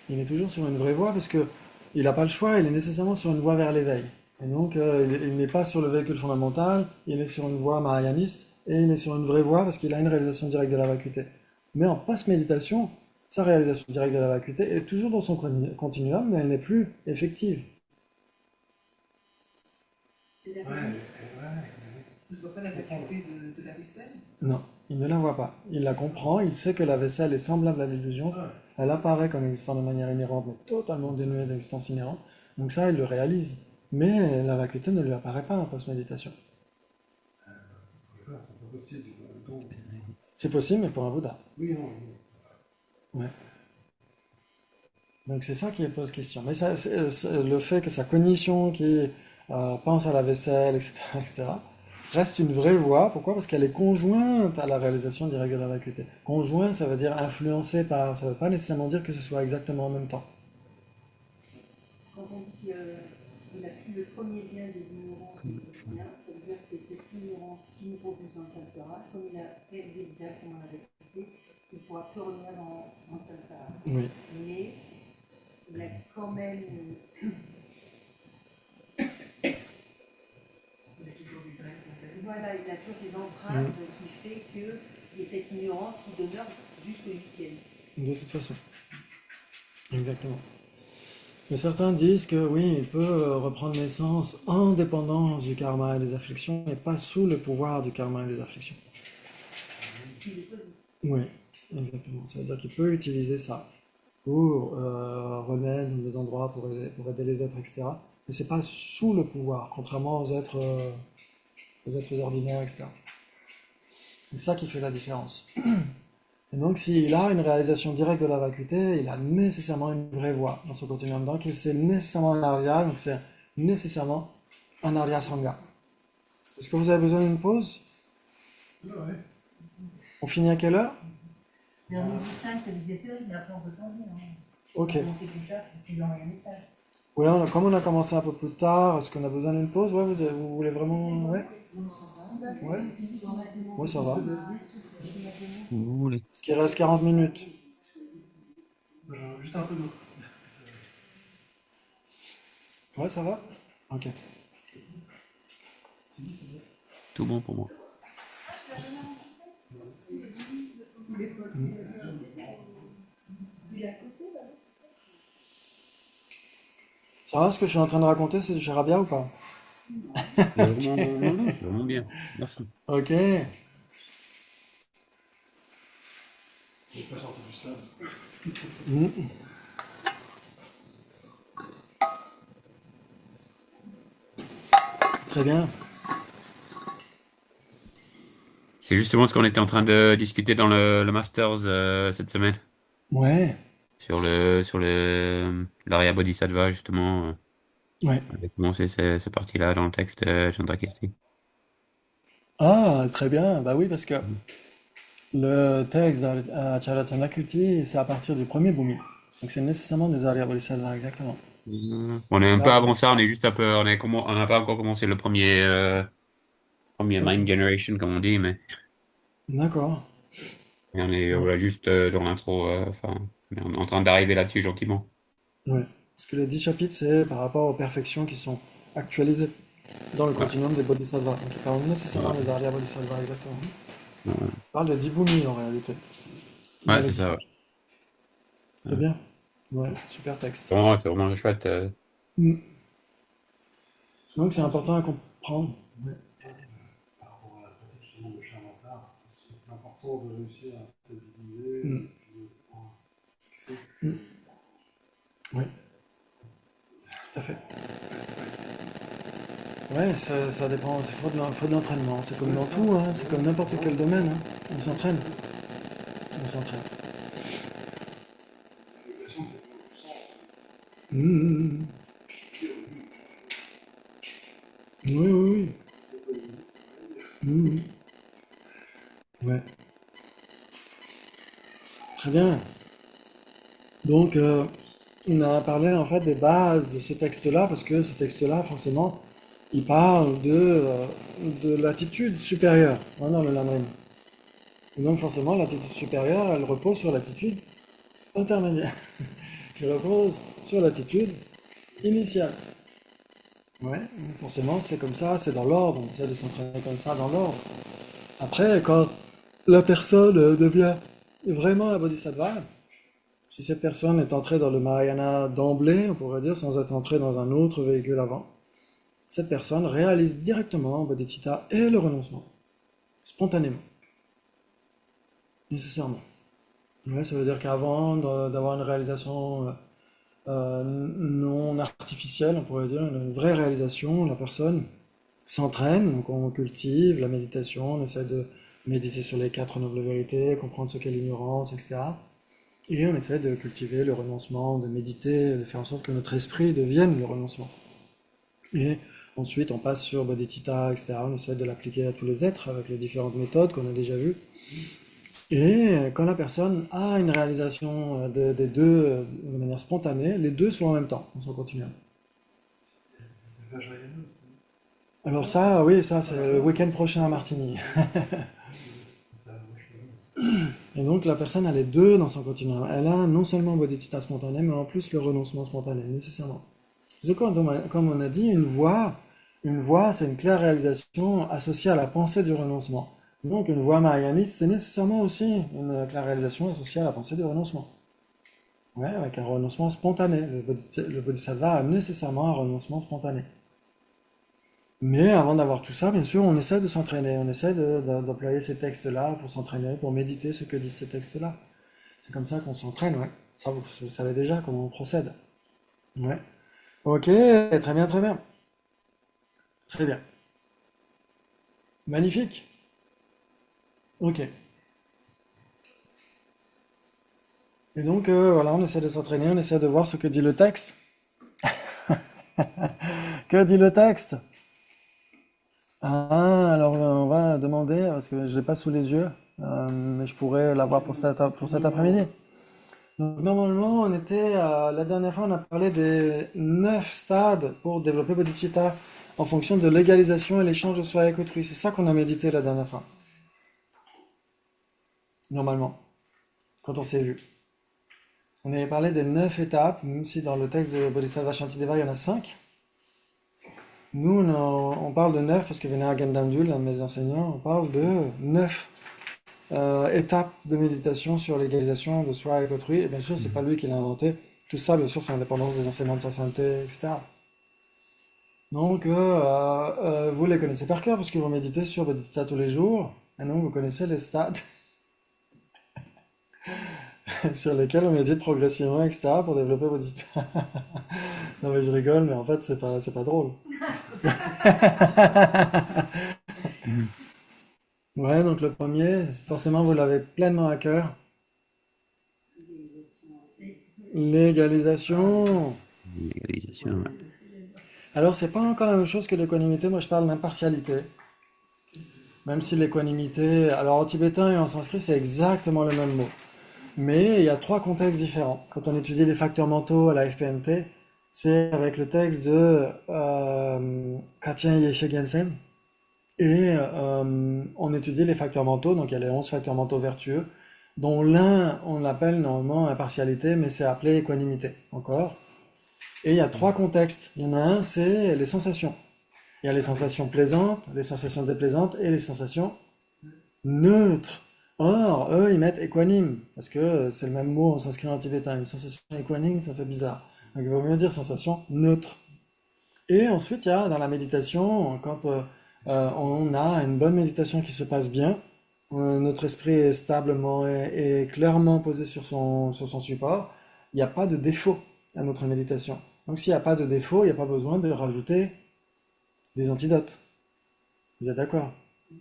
A: Il est toujours sur une vraie voie parce que il n'a pas le choix, il est nécessairement sur une voie vers l'éveil. Et donc il n'est pas sur le véhicule fondamental, il est sur une voie mahayaniste et il est sur une vraie voie parce qu'il a une réalisation directe de la vacuité. Mais en post-méditation, sa réalisation directe de la vacuité est toujours dans son continuum, mais elle n'est plus effective.
E: C'est-à-dire
G: Ouais,
E: que
F: Je ne vois pas la faculté de la vaisselle.
A: Non, il ne la voit pas. Il la comprend, il sait que la vaisselle est semblable à l'illusion. Elle apparaît comme existant de manière inhérente, mais totalement dénuée d'existence inhérente. Donc ça, il le réalise. Mais la vacuité ne lui apparaît pas en post-méditation.
G: c'est pas possible. Donc,
A: C'est possible, mais pour un Bouddha.
G: oui, non.
A: Ouais. Donc c'est ça qui pose question. Mais ça, le fait que sa cognition qui pense à la vaisselle, etc., etc., reste une vraie voie. Pourquoi? Parce qu'elle est conjointe à la réalisation directe de la vacuité. Conjoint, ça veut dire influencé par. Ça ne veut pas nécessairement dire que ce soit exactement en même temps.
E: quand on dit qu'il n'a plus le premier lien de l'ignorance du lien, ça veut dire que cette ignorance qui nous propulse dans le samsara, comme il a réalisé directement la vérité, il ne pourra plus revenir dans le samsara.
A: Oui.
E: Mais il a quand même
F: Il y a toujours du grain intérieur.
E: voilà, il a toujours ces empreintes qui fait que il y a cette ignorance qui demeure jusqu'au 8e.
A: De toute façon. Exactement. Mais certains disent que oui, il peut reprendre naissance en dépendance du karma et des afflictions, mais pas sous le pouvoir du karma et des afflictions.
E: S'il le choisit.
A: Oui, exactement. Ça veut dire qu'il peut utiliser ça pour renaître dans des endroits pour aider les êtres, etc. Mais c'est pas sous le pouvoir, contrairement aux êtres ordinaires, etc. C'est ça qui fait la différence. Et donc, s'il a une réalisation directe de la vacuité, il a nécessairement une vraie voie dans son continuum. Donc, c'est nécessairement un Arya, donc c'est nécessairement un Arya Sangha. Est-ce que vous avez besoin d'une pause?
G: Ouais.
A: On finit à quelle heure?
E: C'est en midi 5, j'avais dit Cédric, mais après on peut changer.
A: Ok.
E: Commencer plus tard, c'est qu'il envoie un message.
A: Ouais, comme on a commencé un peu plus tard, est-ce qu'on a besoin d'une pause? Ouais, vous voulez vraiment... Ouais? Ouais? Ouais, ça va.
D: Vous voulez.
A: Parce qu'il reste 40 minutes.
G: Juste un peu d'eau.
A: Ouais, ça va? Ok.
D: Tout bon pour moi.
A: Ça va, ce que je suis en train de raconter, c'est du charabia ou pas?
D: C'est vraiment bien. Merci.
A: Ok.
G: Il n'est pas sorti du sable.
A: Très bien.
B: C'est justement ce qu'on était en train de discuter dans le Masters cette semaine
A: Ouais.
B: sur l'Arya Bodhisattva justement.
A: Ouais.
B: Avec commencé ces parties-là dans le texte Chandrakirti.
A: Ah, très bien. Bah oui, parce que le texte d'Acharya Chandrakirti, c'est à partir du premier Bhumi. Donc c'est nécessairement des Arya Bodhisattva, exactement.
B: On est un peu
A: Là,
B: avant ça, on est juste un peu, on n'a pas encore commencé le premier Mind Generation comme on dit, mais
A: d'accord.
B: on est voilà, juste dans l'intro, enfin, on est en train d'arriver là-dessus gentiment.
A: Ouais. Parce que les 10 chapitres, c'est par rapport aux perfections qui sont actualisées dans le continuum des Bodhisattvas. Donc ils parlent nécessairement des Arya Bodhisattvas, exactement. Ils parlent des 10 Bhumis en réalité.
B: Ouais, c'est ça. Ouais.
A: C'est bien. Ouais, super texte.
B: C'est vraiment chouette.
A: Mm. Donc c'est important à comprendre.
G: Par rapport à la pratique justement de Shamatha, c'est important de réussir à stabiliser
A: Mm.
G: et puis de pouvoir fixer.
A: Oui, tout à fait. Ouais, ça dépend, faut de l'entraînement. C'est comme dans tout, hein, c'est comme n'importe quel domaine, hein. On s'entraîne. On s'entraîne. Mm. Oui, oui, oui. Mm. Ouais, très bien. Donc, on a parlé en fait des bases de ce texte-là, parce que ce texte-là, forcément, il parle de l'attitude supérieure, hein, dans le Lamrim. Et donc, forcément, l'attitude supérieure, elle repose sur l'attitude intermédiaire, qui repose sur l'attitude initiale. Ouais, donc forcément, c'est comme ça, c'est dans l'ordre, on essaie de s'entraîner comme ça dans l'ordre. Après, quand la personne devient vraiment un bodhisattva, si cette personne est entrée dans le Mahayana d'emblée, on pourrait dire, sans être entrée dans un autre véhicule avant, cette personne réalise directement bodhicitta et le renoncement, spontanément, nécessairement. Ouais, ça veut dire qu'avant d'avoir une réalisation non artificielle, on pourrait dire, une vraie réalisation, la personne s'entraîne, donc on cultive la méditation, on essaie de méditer sur les quatre nobles vérités, comprendre ce qu'est l'ignorance, etc. Et on essaie de cultiver le renoncement, de méditer, de faire en sorte que notre esprit devienne le renoncement. Et ensuite, on passe sur bodhicitta, etc. On essaie de l'appliquer à tous les êtres avec les différentes méthodes qu'on a déjà vues. Et quand la personne a une réalisation des deux de manière spontanée, les deux sont en même temps, on s'en continue. Alors ça, oui, ça c'est le week-end prochain à Martigny. Et donc la personne a les deux dans son continuum. Elle a non seulement bodhicitta spontané, mais en plus le renoncement spontané, nécessairement. C'est comme on a dit, une voie, c'est une claire réalisation associée à la pensée du renoncement. Donc une voie mahayaniste, c'est nécessairement aussi une claire réalisation associée à la pensée du renoncement. Ouais, avec un renoncement spontané. Le bodhisattva a nécessairement un renoncement spontané. Mais avant d'avoir tout ça, bien sûr, on essaie de s'entraîner, on essaie d'employer ces textes-là pour s'entraîner, pour méditer ce que disent ces textes-là. C'est comme ça qu'on s'entraîne, ouais. Ça, vous savez déjà comment on procède. Ouais. Ok, très bien, très bien. Très bien. Magnifique. Ok. Et donc, voilà, on essaie de s'entraîner, on essaie de voir ce que dit le texte. Que dit le texte? Ah, alors on va demander, parce que je ne l'ai pas sous les yeux, mais je pourrais l'avoir pour cet après-midi. Donc normalement, la dernière fois, on a parlé des 9 stades pour développer bodhicitta en fonction de l'égalisation et l'échange de soi avec autrui. C'est ça qu'on a médité la dernière fois. Normalement, quand on s'est vu. On avait parlé des 9 étapes, même si dans le texte de Bodhisattva Shantideva, il y en a 5. Nous, on parle de 9 parce que Vinaya Gandhamdul, l'un de mes enseignants, on parle de 9 étapes de méditation sur l'égalisation de soi avec autrui. Et bien sûr, c'est pas lui qui l'a inventé. Tout ça, bien sûr, c'est indépendance des enseignements de sa santé, etc. Donc, vous les connaissez par cœur parce que vous méditez sur Bodhicitta tous les jours. Et donc, vous connaissez les stades sur lesquels on médite progressivement, etc. pour développer Bodhicitta. Non, mais je rigole, mais en fait, c'est pas drôle. Ouais, donc le premier, forcément, vous l'avez pleinement à cœur. L'égalisation.
D: Légalisation, ouais.
A: Alors, c'est pas encore la même chose que l'équanimité. Moi, je parle d'impartialité. Même si l'équanimité, alors en tibétain et en sanskrit, c'est exactement le même mot. Mais il y a 3 contextes différents. Quand on étudie les facteurs mentaux à la FPMT, c'est avec le texte de Katien Yeshe Gensem. Et on étudie les facteurs mentaux, donc il y a les 11 facteurs mentaux vertueux, dont l'un, on l'appelle normalement impartialité, mais c'est appelé équanimité, encore. Et il y a 3 contextes. Il y en a un, c'est les sensations. Il y a les sensations plaisantes, les sensations déplaisantes et les sensations neutres. Or, eux, ils mettent équanime, parce que c'est le même mot en sanskrit et en tibétain. Une sensation équanime, ça fait bizarre. Donc il vaut mieux dire sensation neutre. Et ensuite, il y a dans la méditation, quand on a une bonne méditation qui se passe bien, notre esprit est stablement et clairement posé sur son support, il n'y a pas de défaut à notre méditation. Donc s'il n'y a pas de défaut, il n'y a pas besoin de rajouter des antidotes. Vous êtes d'accord?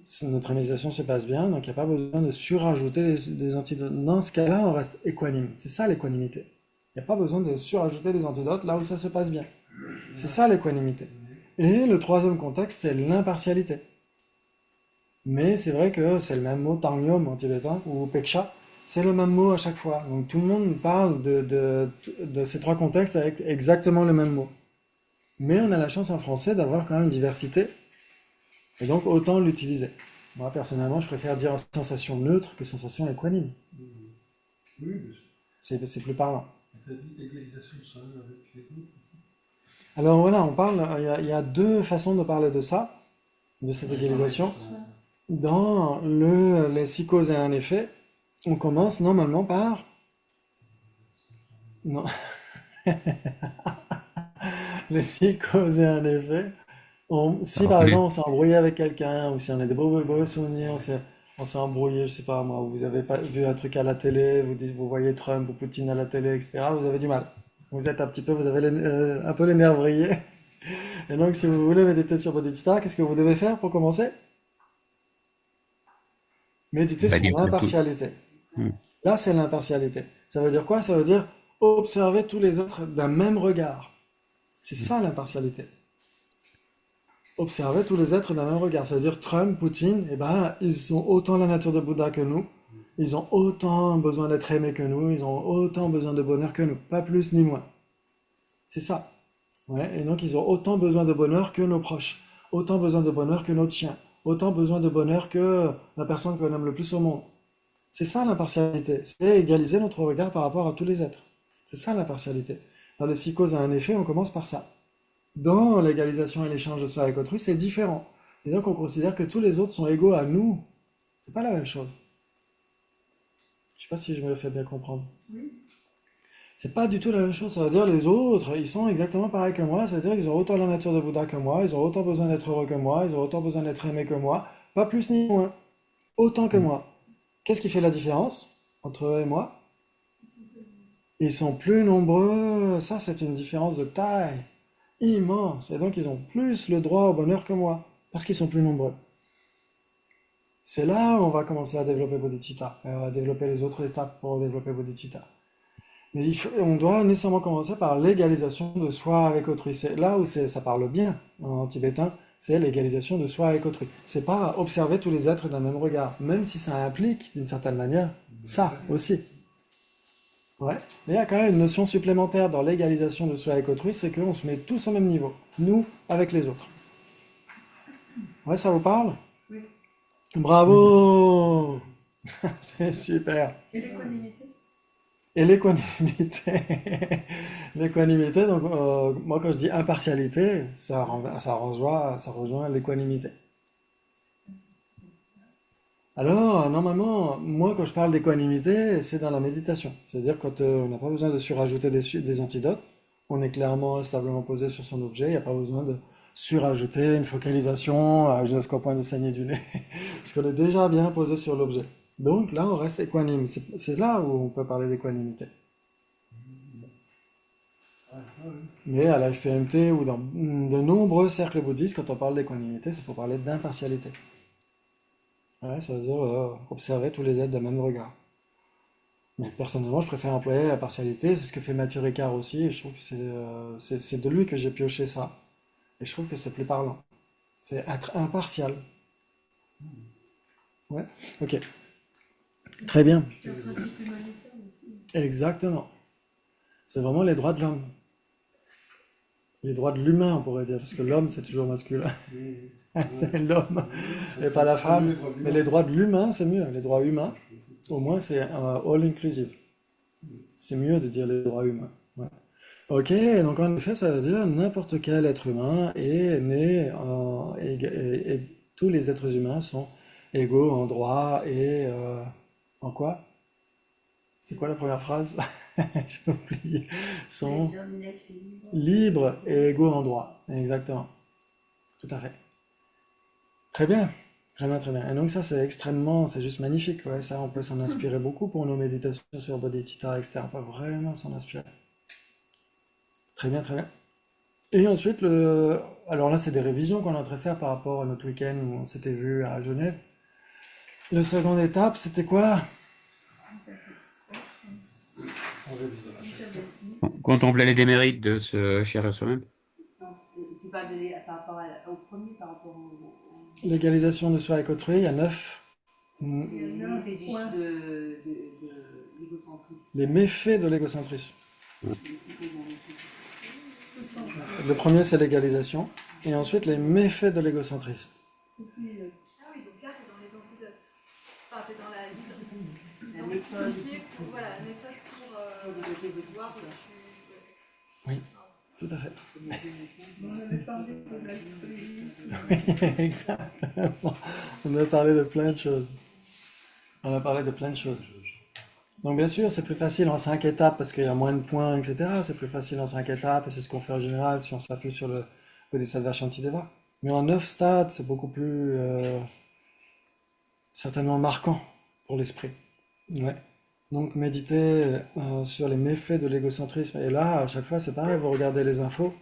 A: Si notre méditation se passe bien, donc il n'y a pas besoin de surajouter des antidotes. Dans ce cas-là, on reste équanime. C'est ça l'équanimité. Il n'y a pas besoin de surajouter des antidotes là où ça se passe bien. C'est ça l'équanimité. Et le troisième contexte, c'est l'impartialité. Mais c'est vrai que c'est le même mot tangyom en tibétain ou peksha, c'est le même mot à chaque fois. Donc tout le monde parle de ces trois contextes avec exactement le même mot. Mais on a la chance en français d'avoir quand même une diversité, et donc autant l'utiliser. Moi personnellement, je préfère dire sensation neutre que sensation équanime.
G: Oui, bien sûr.
A: C'est plus parlant.
G: Tu as dit égalisation de soi-même avec les autres aussi.
A: Alors voilà, on parle, il y a deux façons de parler de ça, de cette égalisation. Dans les six causes et un effet, on commence normalement par... Non, les six causes et un effet. Si par
D: Rappeler.
A: exemple on s'est embrouillé avec quelqu'un, ou si on a des mauvais souvenirs, on s'est embrouillé, je sais pas moi, vous avez pas vu un truc à la télé, vous voyez Trump ou Poutine à la télé, etc., vous avez du mal. Vous êtes un petit peu, vous avez un peu les nerfs vrillés. Et donc si vous voulez méditer sur Bodhicitta, qu'est-ce que vous devez faire pour commencer? Méditer
D: Bah,
A: sur
D: dire que tout.
A: l'impartialité.
D: Hmm.
A: Là, c'est l'impartialité. Ça veut dire quoi? Ça veut dire observer tous les êtres d'un même regard. C'est ça l'impartialité. Observer tous les êtres d'un même regard. Ça veut dire Trump, Poutine, eh ben, ils ont autant la nature de Bouddha que nous. Ils ont autant besoin d'être aimés que nous. Ils ont autant besoin de bonheur que nous. Pas plus ni moins. C'est ça. Ouais, et donc ils ont autant besoin de bonheur que nos proches. Autant besoin de bonheur que notre chien. Autant besoin de bonheur que la personne qu'on aime le plus au monde. C'est ça l'impartialité, c'est égaliser notre regard par rapport à tous les êtres. C'est ça l'impartialité. Dans les six causes à un effet, on commence par ça. Dans l'égalisation et l'échange de soi avec autrui, c'est différent. C'est-à-dire qu'on considère que tous les autres sont égaux à nous. C'est pas la même chose. Je sais pas si je me le fais bien comprendre. C'est pas du tout la même chose. Ça veut dire les autres, ils sont exactement pareils que moi. C'est-à-dire qu'ils ont autant la nature de Bouddha que moi, ils ont autant besoin d'être heureux que moi, ils ont autant besoin d'être aimés que moi. Pas plus ni moins. Autant que moi. Qu'est-ce qui fait la différence entre eux et moi? Ils sont plus nombreux. Ça, c'est une différence de taille immense. Et donc, ils ont plus le droit au bonheur que moi, parce qu'ils sont plus nombreux. C'est là où on va commencer à développer Bodhicitta, à développer les autres étapes pour développer Bodhicitta. Mais on doit nécessairement commencer par l'égalisation de soi avec autrui. C'est là où ça parle bien en tibétain, c'est l'égalisation de soi avec autrui. C'est pas observer tous les êtres d'un même regard, même si ça implique d'une certaine manière ça aussi. Ouais. Mais il y a quand même une notion supplémentaire dans l'égalisation de soi avec autrui, c'est qu'on se met tous au même niveau, nous avec les autres. Ouais, ça vous parle?
F: Oui.
A: Bravo! C'est super.
F: Et l'équanimité?
A: Et l'équanimité, l'équanimité, donc moi quand je dis impartialité, ça rejoint l'équanimité. Alors, normalement, moi quand je parle d'équanimité, c'est dans la méditation. C'est-à-dire quand on n'a pas besoin de surajouter des antidotes, on est clairement et stablement posé sur son objet, il n'y a pas besoin de surajouter une focalisation jusqu'au point de saigner du nez, parce qu'on est déjà bien posé sur l'objet. Donc là, on reste équanime. C'est là où on peut parler d'équanimité. Mais à la FPMT ou dans de nombreux cercles bouddhistes, quand on parle d'équanimité, c'est pour parler d'impartialité. Ouais, ça veut dire observer tous les êtres d'un même regard. Mais personnellement, je préfère employer la partialité. C'est ce que fait Mathieu Ricard aussi. Et je trouve que c'est de lui que j'ai pioché ça. Et je trouve que c'est plus parlant. C'est être impartial. Ouais, ok. Très bien.
F: C'est un principe humanitaire aussi.
A: Exactement. C'est vraiment les droits de l'homme. Les droits de l'humain, on pourrait dire, parce que l'homme, c'est toujours masculin. C'est l'homme et pas la femme. Mais les droits de l'humain, c'est mieux. Les droits humains, au moins, c'est all inclusive. C'est mieux de dire les droits humains. Ouais. Ok, donc en effet, ça veut dire n'importe quel être humain est né et tous les êtres humains sont égaux en droit et en quoi? C'est quoi la première phrase? J'ai oublié. Sont
E: Les hommes naissent libres.
A: libres et égaux en droit. Exactement. Tout à fait. Très bien. Très bien, très bien. Et donc ça, c'est juste magnifique. Ouais, ça, on peut s'en inspirer beaucoup pour nos méditations sur bodhicitta, etc. On peut vraiment s'en inspirer. Très bien, très bien. Et ensuite, alors là, c'est des révisions qu'on est en train de faire par rapport à notre week-end où on s'était vu à Genève. La seconde étape, c'était quoi?
G: On révise à chaque fois.
B: Contempler les démérites de se chérir soi-même.
E: Non, tu parles par rapport au premier, par rapport
A: L'égalisation de soi avec autrui, il y a 9.
E: non, c'est de l'égocentrisme.
A: Les méfaits de l'égocentrisme. Le premier, c'est l'égalisation. Et ensuite, les méfaits de l'égocentrisme.
H: Ah oui, donc là, t'es dans les antidotes. Enfin, t'es dans la
E: La méthode.
H: Voilà, la méthode pour voir où tu...
A: Oui, tout à fait.
F: On avait parlé de l'altruisme.
A: Oui, exactement. On a parlé de plein de choses. On a parlé de plein de choses. Donc bien sûr, c'est plus facile en 5 étapes parce qu'il y a moins de points, etc. C'est plus facile en 5 étapes et c'est ce qu'on fait en général si on s'appuie sur le Bodhisattva Shantideva. Mais en 9 stades, c'est beaucoup plus certainement marquant pour l'esprit. Ouais. Donc méditer sur les méfaits de l'égocentrisme. Et là, à chaque fois, c'est pareil, vous regardez les infos,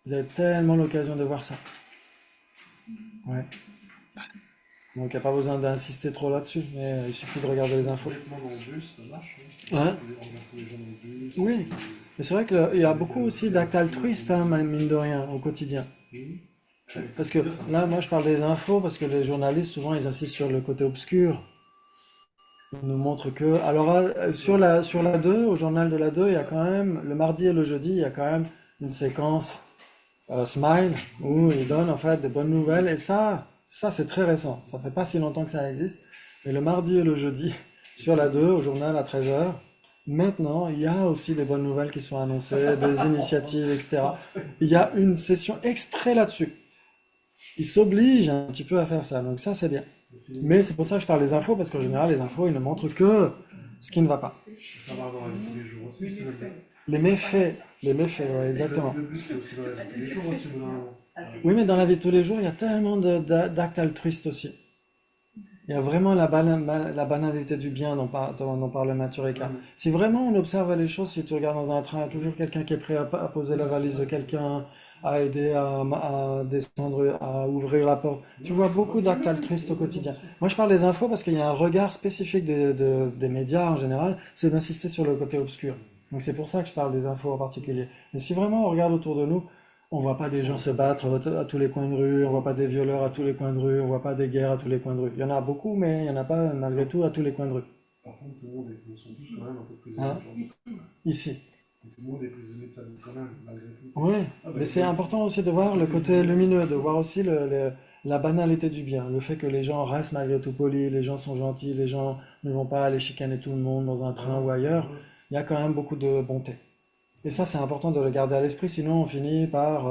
A: vous avez tellement l'occasion de voir ça. Ouais. Donc il n'y a pas besoin d'insister trop là-dessus, mais il suffit de regarder les infos.
G: Complètement dans le bus, ça marche.
A: Hein?
G: On regarde tous les gens dans le bus.
A: Oui, mais c'est vrai qu'il y a beaucoup aussi d'actes altruistes, hein, mine de rien, au quotidien. Parce que là, moi, je parle des infos, parce que les journalistes, souvent, ils insistent sur le côté obscur. Ils nous montrent que... Alors, sur la 2, au journal de la 2, il y a quand même, le mardi et le jeudi, il y a quand même une séquence Smile, où ils donnent en fait des bonnes nouvelles. Et ça c'est très récent. Ça fait pas si longtemps que ça existe. Mais le mardi et le jeudi, sur la 2, au journal à 13h, maintenant, il y a aussi des bonnes nouvelles qui sont annoncées, des initiatives, etc. Il y a une session exprès là-dessus. Ils s'obligent un petit peu à faire ça. Donc ça, c'est bien. Mais c'est pour ça que je parle des infos, parce qu'en général, les infos, ils ne montrent que ce qui ne va pas.
G: Ça va dans la vie de tous les jours aussi, c'est même
A: Les méfaits, ouais, exactement.
G: Le but, c'est aussi dans la vie de tous les jours aussi, maintenant.
A: Oui, mais dans la vie de tous les jours, il y a tellement d'actes altruistes aussi. Il y a vraiment la banalité du bien dont parle Mathieu Ricard. Si vraiment on observe les choses, si tu regardes dans un train, il y a toujours quelqu'un qui est prêt à poser la valise de quelqu'un, à aider à descendre, à ouvrir la porte. Tu vois beaucoup d'actes altruistes au quotidien. Moi, je parle des infos parce qu'il y a un regard spécifique des médias en général, c'est d'insister sur le côté obscur. Donc c'est pour ça que je parle des infos en particulier. Mais si vraiment on regarde autour de nous, on voit pas des gens se battre à tous les coins de rue, on voit pas des violeurs à tous les coins de rue, on voit pas des guerres à tous les coins de rue. Il y en a beaucoup, mais il y en a pas malgré tout à tous les coins de rue.
G: Par contre, tout le monde est sont tous quand même un peu plus
A: Hein?
G: aimé.
A: Ici.
G: Tout le monde est plus aimé de sa vie quand même, malgré tout.
A: Oui, mais c'est important aussi de voir le côté lumineux, de voir aussi la banalité du bien, le fait que les gens restent malgré tout polis, les gens sont gentils, les gens ne vont pas aller chicaner tout le monde dans un train ou ailleurs. Il y a quand même beaucoup de bonté. Et ça, c'est important de le garder à l'esprit, sinon on finit par...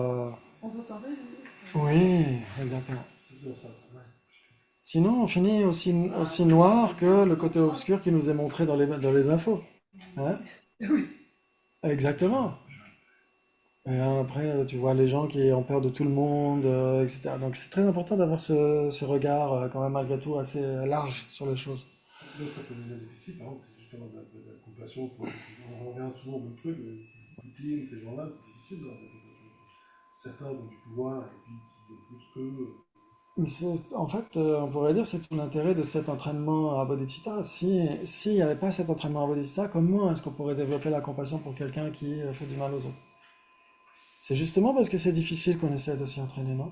F: On peut s'en réjouir.
A: Oui, exactement.
G: C'est bien ça. Ouais.
A: Sinon, on finit aussi noir que le côté obscur qui nous est montré dans les infos. Hein?
F: Oui.
A: Exactement. Et après, tu vois les gens qui ont peur de tout le monde, etc. Donc c'est très important d'avoir ce regard quand même malgré tout assez large sur les choses.
G: Là, ça peut devenir difficile, par exemple, c'est justement de la compassion. On revient souvent au même truc, mais Poutine, ces gens-là, c'est difficile d'avoir de la compassion. Certains ont du pouvoir et puis qui de plus qu'eux.
A: Mais en fait, on pourrait dire que c'est tout l'intérêt de cet entraînement à Bodhicitta. S'il n'y avait pas cet entraînement à Bodhicitta, comment est-ce qu'on pourrait développer la compassion pour quelqu'un qui fait du mal aux autres? C'est justement parce que c'est difficile qu'on essaie de s'y entraîner, non?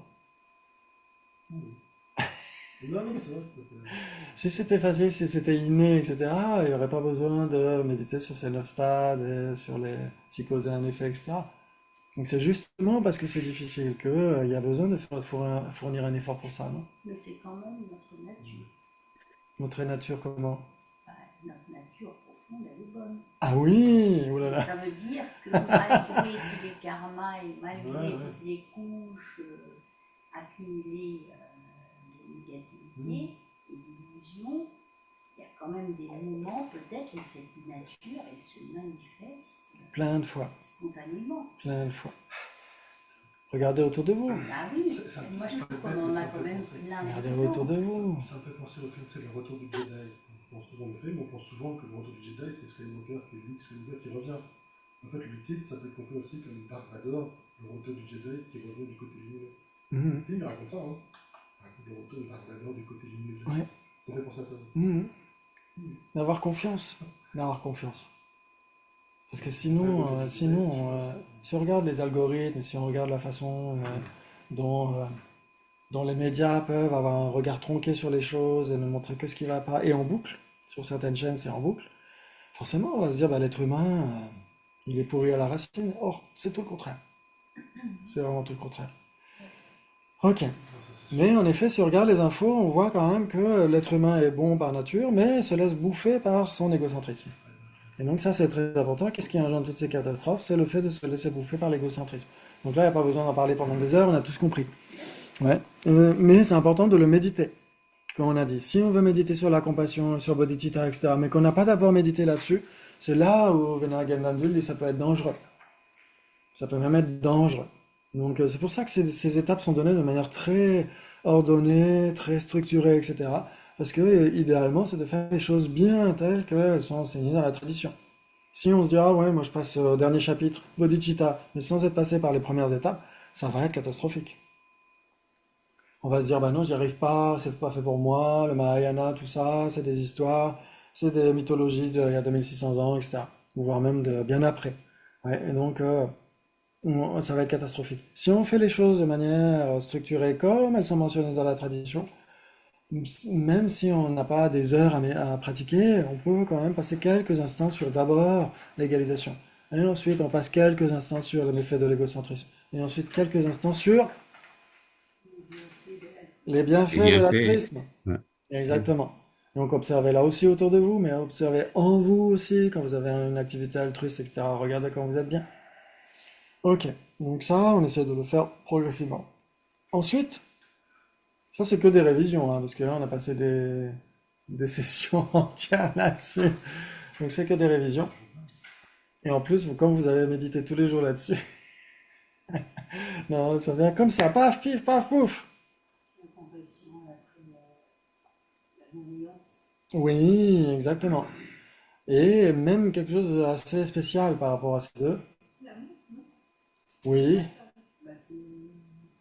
G: Non, mais c'est vrai.
A: Si c'était facile, si c'était inné, etc., il n'y aurait pas besoin de méditer sur ces 9 stades et sur les si causer un effet, etc. Donc c'est justement parce que c'est difficile qu'il y a besoin de fournir un effort pour ça, non?
E: Mais c'est quand même notre nature.
A: Notre nature, comment?
E: Bah, notre nature profonde, elle est bonne.
A: Ah oui! Oh là là!
E: Ça veut dire que malgré tous les karmas et malgré toutes les couches accumulées de négativité et d'illusions, il y a quand même des moments, peut-être, où cette nature, elle se manifeste
A: Plein de fois,
E: spontanément.
A: plein de fois. Regardez autour de vous.
E: Ah oui,
G: Ça-
E: moi je
G: ça
E: trouve
G: peut
E: qu'on en
G: être-
E: a
G: ça
E: quand
G: peut
E: même
G: penser.
E: plein
A: Regardez
E: d'exemples.
A: autour de vous.
G: Ça me fait penser au film, c'est le retour du Jedi. On pense souvent le film, on pense souvent que le retour du Jedi, c'est Skywalker, qui est Luke Skywalker qui revient. En fait, le titre, ça peut être compris aussi comme Dark Vador, le retour du Jedi qui revient du côté lumineux.
A: Mhm.
G: Le film, il raconte ça, hein. Il raconte le retour de Dark Vador du côté lumineux.
A: Ouais.
G: Ça fait penser à ça.
A: Mhm. D'avoir confiance. D'avoir confiance. Parce que sinon, si on regarde les algorithmes, si on regarde la façon dont les médias peuvent avoir un regard tronqué sur les choses et ne montrer que ce qui va pas, et en boucle, sur certaines chaînes c'est en boucle, forcément on va se dire, bah, l'être humain, il est pourri à la racine. Or, c'est tout le contraire. C'est vraiment tout le contraire. Ok. Mais en effet, si on regarde les infos, on voit quand même que l'être humain est bon par nature, mais se laisse bouffer par son égocentrisme. Et donc ça, c'est très important. Qu'est-ce qui engendre toutes ces catastrophes? C'est le fait de se laisser bouffer par l'égocentrisme. Donc là, il n'y a pas besoin d'en parler pendant des heures, on a tous compris. Ouais. Mais c'est important de le méditer, comme on a dit. Si on veut méditer sur la compassion, sur bodhicitta, etc., mais qu'on n'a pas d'abord médité là-dessus, c'est là où Venerable Gandalf dit ça peut être dangereux. Ça peut même être dangereux. Donc c'est pour ça que ces étapes sont données de manière très ordonnée, très structurée, etc. Parce que idéalement, c'est de faire les choses bien telles qu'elles sont enseignées dans la tradition. Si on se dit, ah ouais, moi je passe au dernier chapitre, bodhicitta, mais sans être passé par les premières étapes, ça va être catastrophique. On va se dire, bah non, j'y arrive pas, c'est pas fait pour moi, le Mahayana, tout ça, c'est des histoires, c'est des mythologies d'il y a 2600 ans, etc. Voire même de bien après. Ouais, et donc, ça va être catastrophique. Si on fait les choses de manière structurée comme elles sont mentionnées dans la tradition, même si on n'a pas des heures à pratiquer, on peut quand même passer quelques instants sur d'abord l'égalisation. Et ensuite, on passe quelques instants sur l'effet de l'égocentrisme. Et ensuite, quelques instants sur les bienfaits
D: Et bien
A: de
D: fait.
A: l'altruisme.
D: Ouais.
A: Exactement. Donc, observez là aussi autour de vous, mais observez en vous aussi quand vous avez une activité altruiste, etc. Regardez quand vous êtes bien. Ok. Donc ça, on essaie de le faire progressivement. Ensuite, ça c'est que des révisions, hein, parce que là on a passé des sessions entières là-dessus. Donc c'est que des révisions. Et en plus, comme vous avez médité tous les jours là-dessus, non, ça vient comme ça, paf, pif, paf, pouf.
E: La compassion, la bienveillance.
A: Oui, exactement. Et même quelque chose d'assez spécial par rapport à ces deux. Oui,
E: Bah, c'est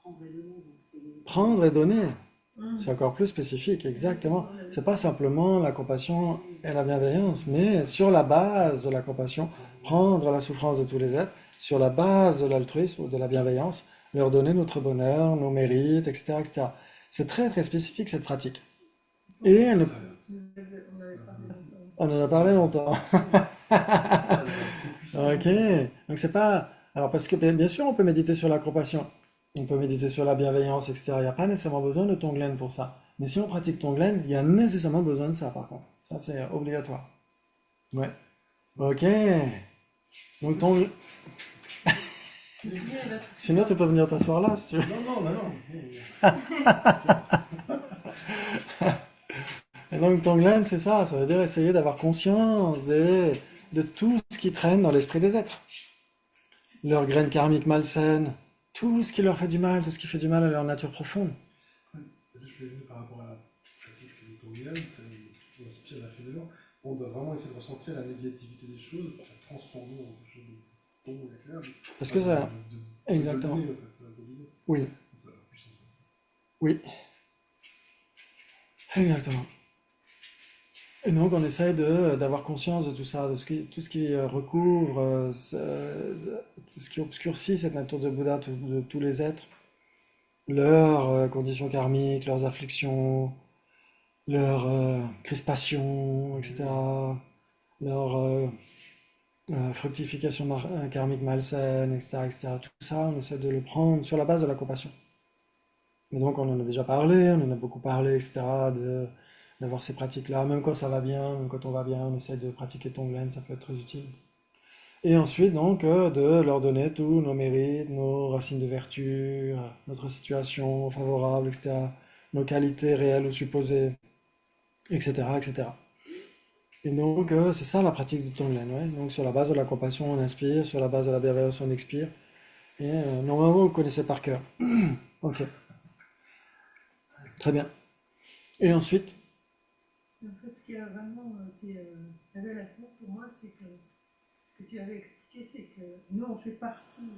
E: prendre et donner. Donc c'est
A: prendre et donner. C'est encore plus spécifique, exactement. C'est pas simplement la compassion et la bienveillance, mais sur la base de la compassion, prendre la souffrance de tous les êtres, sur la base de l'altruisme ou de la bienveillance, leur donner notre bonheur, nos mérites, etc., etc. C'est très très spécifique cette pratique. Et elle ne- on en a parlé longtemps. Ok, donc c'est pas. Alors parce que bien sûr on peut méditer sur la compassion, on peut méditer sur la bienveillance, etc. Il n'y a pas nécessairement besoin de Tonglen pour ça. Mais si on pratique Tonglen, il y a nécessairement besoin de ça par contre. Ça c'est obligatoire. Ouais. Ok. Donc Tonglen. Sinon tu peux venir t'asseoir là si tu veux.
G: Non, non, non.
A: Et donc Tonglen c'est ça veut dire essayer d'avoir conscience de tout ce qui traîne dans l'esprit des êtres. Leurs graines karmiques malsaines, tout ce qui leur fait du mal, tout ce qui fait du mal à leur nature profonde.
G: Je fais venir par rapport à la pratique de Tonglen, ça m'inspire la phénomène. On doit vraiment essayer de ressentir la négativité des choses, pour la transformer en quelque chose de bon et agréable.
A: Parce que ça. Exactement.
G: De donner, en fait, de donner.
A: Oui,
G: Ça a la puissance.
A: oui. Exactement. Et donc on essaye d'avoir conscience de tout ça, de tout ce qui recouvre, ce qui obscurcit cette nature de Bouddha, de tous les êtres, leurs conditions karmiques, leurs afflictions, leurs crispations, etc., leur fructification karmique malsaine, etc., etc. Tout ça, on essaie de le prendre sur la base de la compassion. Et donc on en a déjà parlé, on en a beaucoup parlé, etc., d'avoir ces pratiques-là. Même quand ça va bien, même quand on va bien, on essaie de pratiquer Tonglen, ça peut être très utile. Et ensuite, donc, de leur donner tous nos mérites, nos racines de vertu, notre situation favorable, etc., nos qualités réelles ou supposées, etc., etc. Et donc, c'est ça la pratique du Tonglen, ouais. Donc, sur la base de la compassion, on inspire, sur la base de la bienveillance, on expire. Et normalement, vous connaissez par cœur. Ok, très bien. Et ensuite,
F: En fait, ce qui a vraiment été révélateur pour moi, c'est que ce que tu avais expliqué, c'est que nous, on fait partie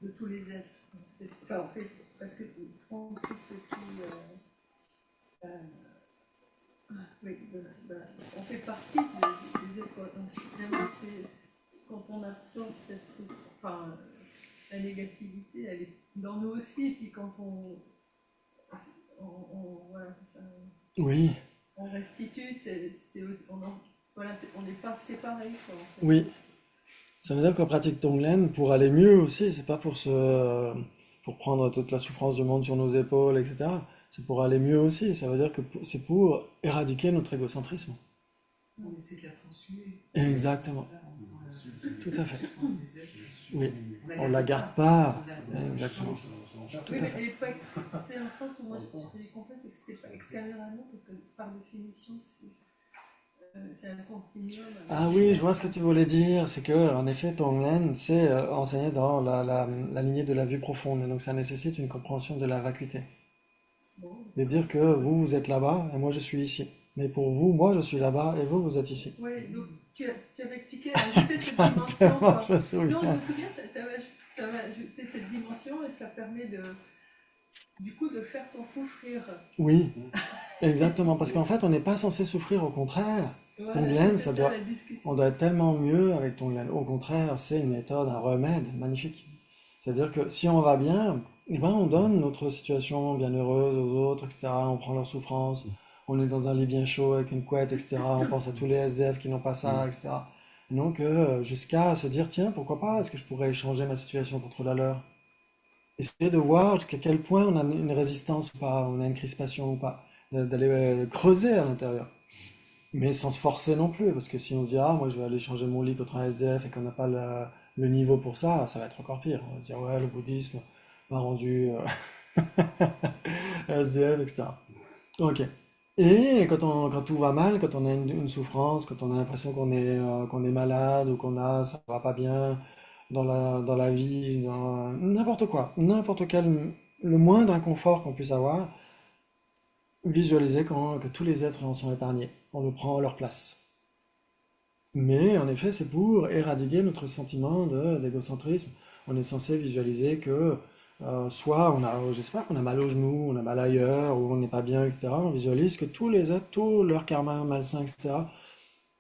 F: de tous les êtres. Enfin, en fait, parce que on fait ce qui. Oui, on fait partie des êtres. Donc, finalement, c'est quand on absorbe enfin, la négativité, elle est dans nous aussi. Et puis quand voilà, c'est ça,
A: oui,
F: on restitue, voilà, on n'est pas séparés, quoi, en fait.
A: oui. Ça veut dire qu'on pratique Tonglen pour aller mieux aussi, c'est pas pour prendre toute la souffrance du monde sur nos épaules, etc. C'est pour aller mieux aussi, ça veut dire que c'est pour éradiquer notre égocentrisme.
F: On essaie de la transmuer.
A: Exactement,
F: Voilà, on prend la
A: tout à fait.
F: souffrance des êtres.
A: Oui, on la garde pas, exactement,
F: Oui,
A: tout à
F: mais
A: fait.
F: elle est pas, c'était dans le sens où moi j'ai compris, c'est que c'était pas extérieur à nous, parce que par définition, c'est un continuum.
A: Ah oui, je vois ce que tu voulais dire, c'est que en effet Tonglen, c'est enseigné dans la lignée de la vue profonde, et donc ça nécessite une compréhension de la vacuité.
F: Bon,
A: De dire que vous, vous êtes là-bas et moi je suis ici. Mais pour vous, moi je suis là-bas et vous, vous êtes ici.
F: ouais, donc tu avais expliqué, ajouter cette dimension,
A: Exactement,
F: quoi.
A: je me
F: Non, je
A: souviens.
F: me souviens, ça va ajouter cette dimension et ça permet du coup, de faire sans souffrir.
A: Oui, exactement, parce qu'en fait on n'est pas censé souffrir, au contraire.
F: Voilà,
A: Tonglen,
F: c'est ça la discussion.
A: on doit être tellement mieux avec Tonglen. Au contraire, c'est une méthode, un remède magnifique. C'est-à-dire que si on va bien, eh ben on donne notre situation bienheureuse aux autres, etc. On prend leur souffrance, on est dans un lit bien chaud avec une couette, etc. On pense à tous les SDF qui n'ont pas ça, etc. Donc jusqu'à se dire, tiens, pourquoi pas, est-ce que je pourrais changer ma situation contre la leur? Essayer de voir jusqu'à quel point on a une résistance ou pas, on a une crispation ou pas, d'aller creuser à l'intérieur. Mais sans se forcer non plus, parce que si on se dit, ah, moi je vais aller changer mon lit contre un SDF et qu'on n'a pas le niveau pour ça, ça va être encore pire. On va se dire, ouais, le bouddhisme m'a rendu SDF, etc. Ok. Et quand tout va mal, quand on a une souffrance, quand on a l'impression qu'on est malade ou ça va pas bien dans la vie, dans n'importe quoi, n'importe quel, le moindre inconfort qu'on puisse avoir, visualiser que tous les êtres en sont épargnés. On le prend à leur place. Mais en effet, c'est pour éradiquer notre sentiment d'égocentrisme. On est censé visualiser que soit j'espère qu'on a mal au genou, on a mal ailleurs, ou on n'est pas bien, etc. On visualise que tous les êtres, tout leur karma malsain, etc.,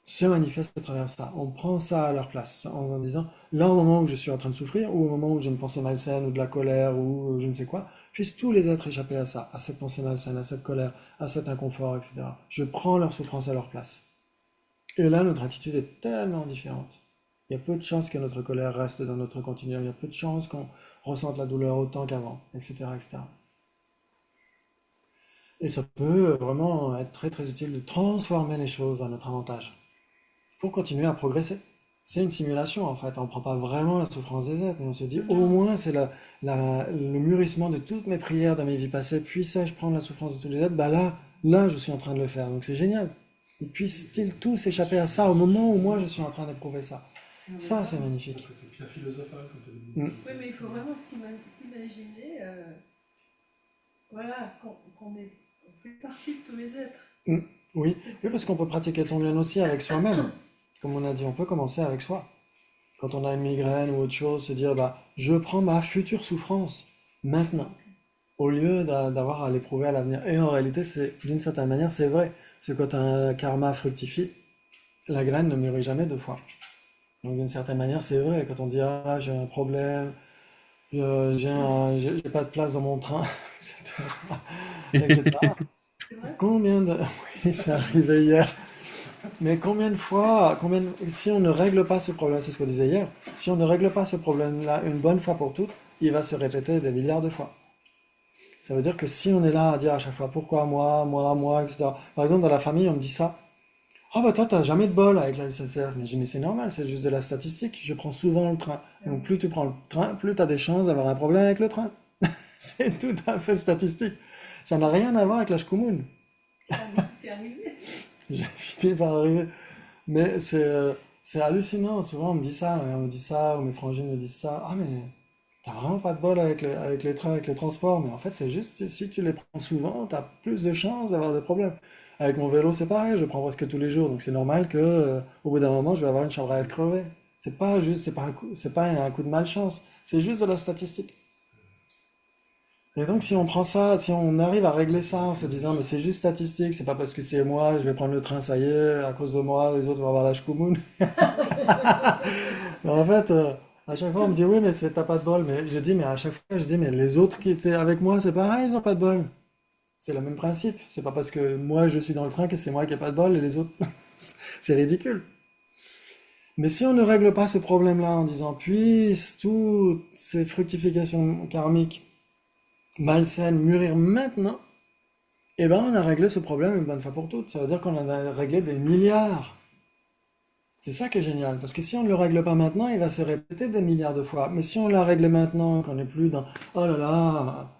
A: se manifestent à travers ça. On prend ça à leur place en disant, là, au moment où je suis en train de souffrir, ou au moment où j'ai une pensée malsaine, ou de la colère, ou je ne sais quoi, puissent tous les êtres échapper à ça, à cette pensée malsaine, à cette colère, à cet inconfort, etc. Je prends leur souffrance à leur place. Et là, notre attitude est tellement différente. Il y a peu de chances que notre colère reste dans notre continuum, il y a peu de chances qu'on ressente la douleur autant qu'avant, etc., etc. Et ça peut vraiment être très très utile de transformer les choses à notre avantage pour continuer à progresser. C'est une simulation en fait, on ne prend pas vraiment la souffrance des êtres, mais on se dit au moins c'est le mûrissement de toutes mes prières dans mes vies passées, puissais-je prendre la souffrance de tous les êtres, bah là je suis en train de le faire, donc c'est génial. Et puissent-ils tous échapper à ça au moment où moi je suis en train d'éprouver ça. Ça c'est magnifique.
G: C'était Pierre philosophale, comme tu avais dit.
A: Mm.
F: Oui, mais il faut vraiment s'imaginer, voilà, qu'on fait partie de tous les êtres.
A: Mm. Oui. Oui, parce qu'on peut pratiquer Tonglen aussi avec soi-même. Comme on a dit, on peut commencer avec soi. Quand on a une migraine ou autre chose, se dire, bah, je prends ma future souffrance maintenant, au lieu d'avoir à l'éprouver à l'avenir. Et en réalité, d'une certaine manière, c'est vrai. Parce que quand un karma fructifie, la graine ne mûrit jamais deux fois. Donc d'une certaine manière, c'est vrai. Quand on dit, ah, j'ai un problème, j'ai pas de place dans mon train, etc.
F: C'est vrai?
A: Combien de... Oui, c'est arrivé hier. Mais combien de fois, si on ne règle pas ce problème, c'est ce qu'on disait hier, si on ne règle pas ce problème-là une bonne fois pour toutes, il va se répéter des milliards de fois. Ça veut dire que si on est là à dire à chaque fois pourquoi moi, etc. Par exemple, dans la famille, on me dit ça. Oh bah toi, t'as jamais de bol avec la SNCF. Mais je dis, mais c'est normal, c'est juste de la statistique. Je prends souvent le train. Donc plus tu prends le train, plus tu as des chances d'avoir un problème avec le train. C'est tout à fait statistique. Ça n'a rien à voir avec la shkumun.
F: C'est arrivé.
A: J'ai fini par arriver. Mais c'est hallucinant. Souvent, on me dit ça, ou mes frangines me disent ça. Ah, mais t'as vraiment pas de bol avec les trains, avec les transports. Mais en fait, c'est juste si tu les prends souvent, t'as plus de chances d'avoir des problèmes. Avec mon vélo, c'est pareil. Je le prends presque tous les jours. Donc, c'est normal que, au bout d'un moment, je vais avoir une chambre à air crevée. C'est pas juste, c'est pas un coup de malchance. C'est juste de la statistique. Et donc, si on prend ça, si on arrive à régler ça en se disant, mais c'est juste statistique, c'est pas parce que c'est moi, je vais prendre le train, ça y est, à cause de moi, les autres vont avoir la shkumun. Mais en fait, à chaque fois, on me dit, oui, mais t'as pas de bol. Mais je dis, mais à chaque fois, je dis, mais les autres qui étaient avec moi, c'est pareil, ils ont pas de bol. C'est le même principe. C'est pas parce que moi, je suis dans le train que c'est moi qui ai pas de bol et les autres, c'est ridicule. Mais si on ne règle pas ce problème-là en disant, puissent toutes ces fructifications karmiques malsaines mûrir maintenant, eh ben, on a réglé ce problème une bonne fois pour toutes. Ça veut dire qu'on en a réglé des milliards. C'est ça qui est génial. Parce que si on ne le règle pas maintenant, il va se répéter des milliards de fois. Mais si on l'a réglé maintenant, qu'on n'est plus dans oh là là.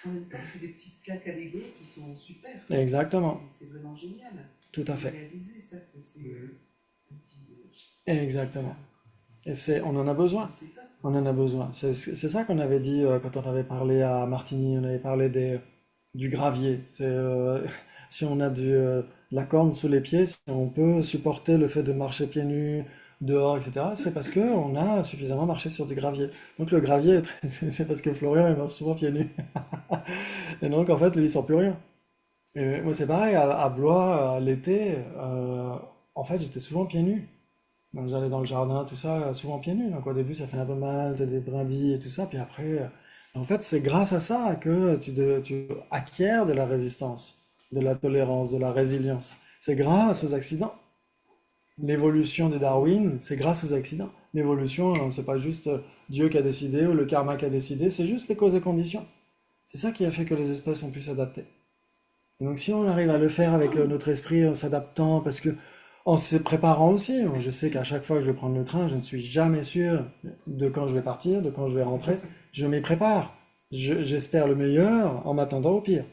I: En même temps, c'est des petites claques à l'ego qui sont super.
A: Exactement.
I: C'est vraiment génial.
A: Tout à fait.
I: Réaliser ça, que c'est un petit.
A: Exactement. Et on en a besoin.
I: C'est top.
A: On en a besoin. C'est ça qu'on avait dit quand on avait parlé à Martigny. On avait parlé du gravier. Si on a la corne sous les pieds, si on peut supporter le fait de marcher pieds nus dehors, etc., c'est parce qu'on a suffisamment marché sur du gravier. Donc le gravier, c'est parce que Florian il marche souvent pieds nus. Et donc en fait, lui, il sent plus rien. Et moi, c'est pareil, à Blois, l'été, en fait, j'étais souvent pieds nus. Donc j'allais dans le jardin, tout ça, souvent pieds nus. Donc au début, ça fait un peu mal, t'as des brindilles et tout ça. Puis après, en fait, c'est grâce à ça que tu acquiers de la résistance, de la tolérance, de la résilience. C'est grâce aux accidents. L'évolution de Darwin, c'est grâce aux accidents. L'évolution, c'est pas juste Dieu qui a décidé ou le karma qui a décidé, c'est juste les causes et conditions. C'est ça qui a fait que les espèces ont pu s'adapter. Et donc si on arrive à le faire avec notre esprit en s'adaptant, parce que en se préparant aussi, moi, je sais qu'à chaque fois que je vais prendre le train, je ne suis jamais sûr de quand je vais partir, de quand je vais rentrer. Je m'y prépare. J'espère le meilleur en m'attendant au pire.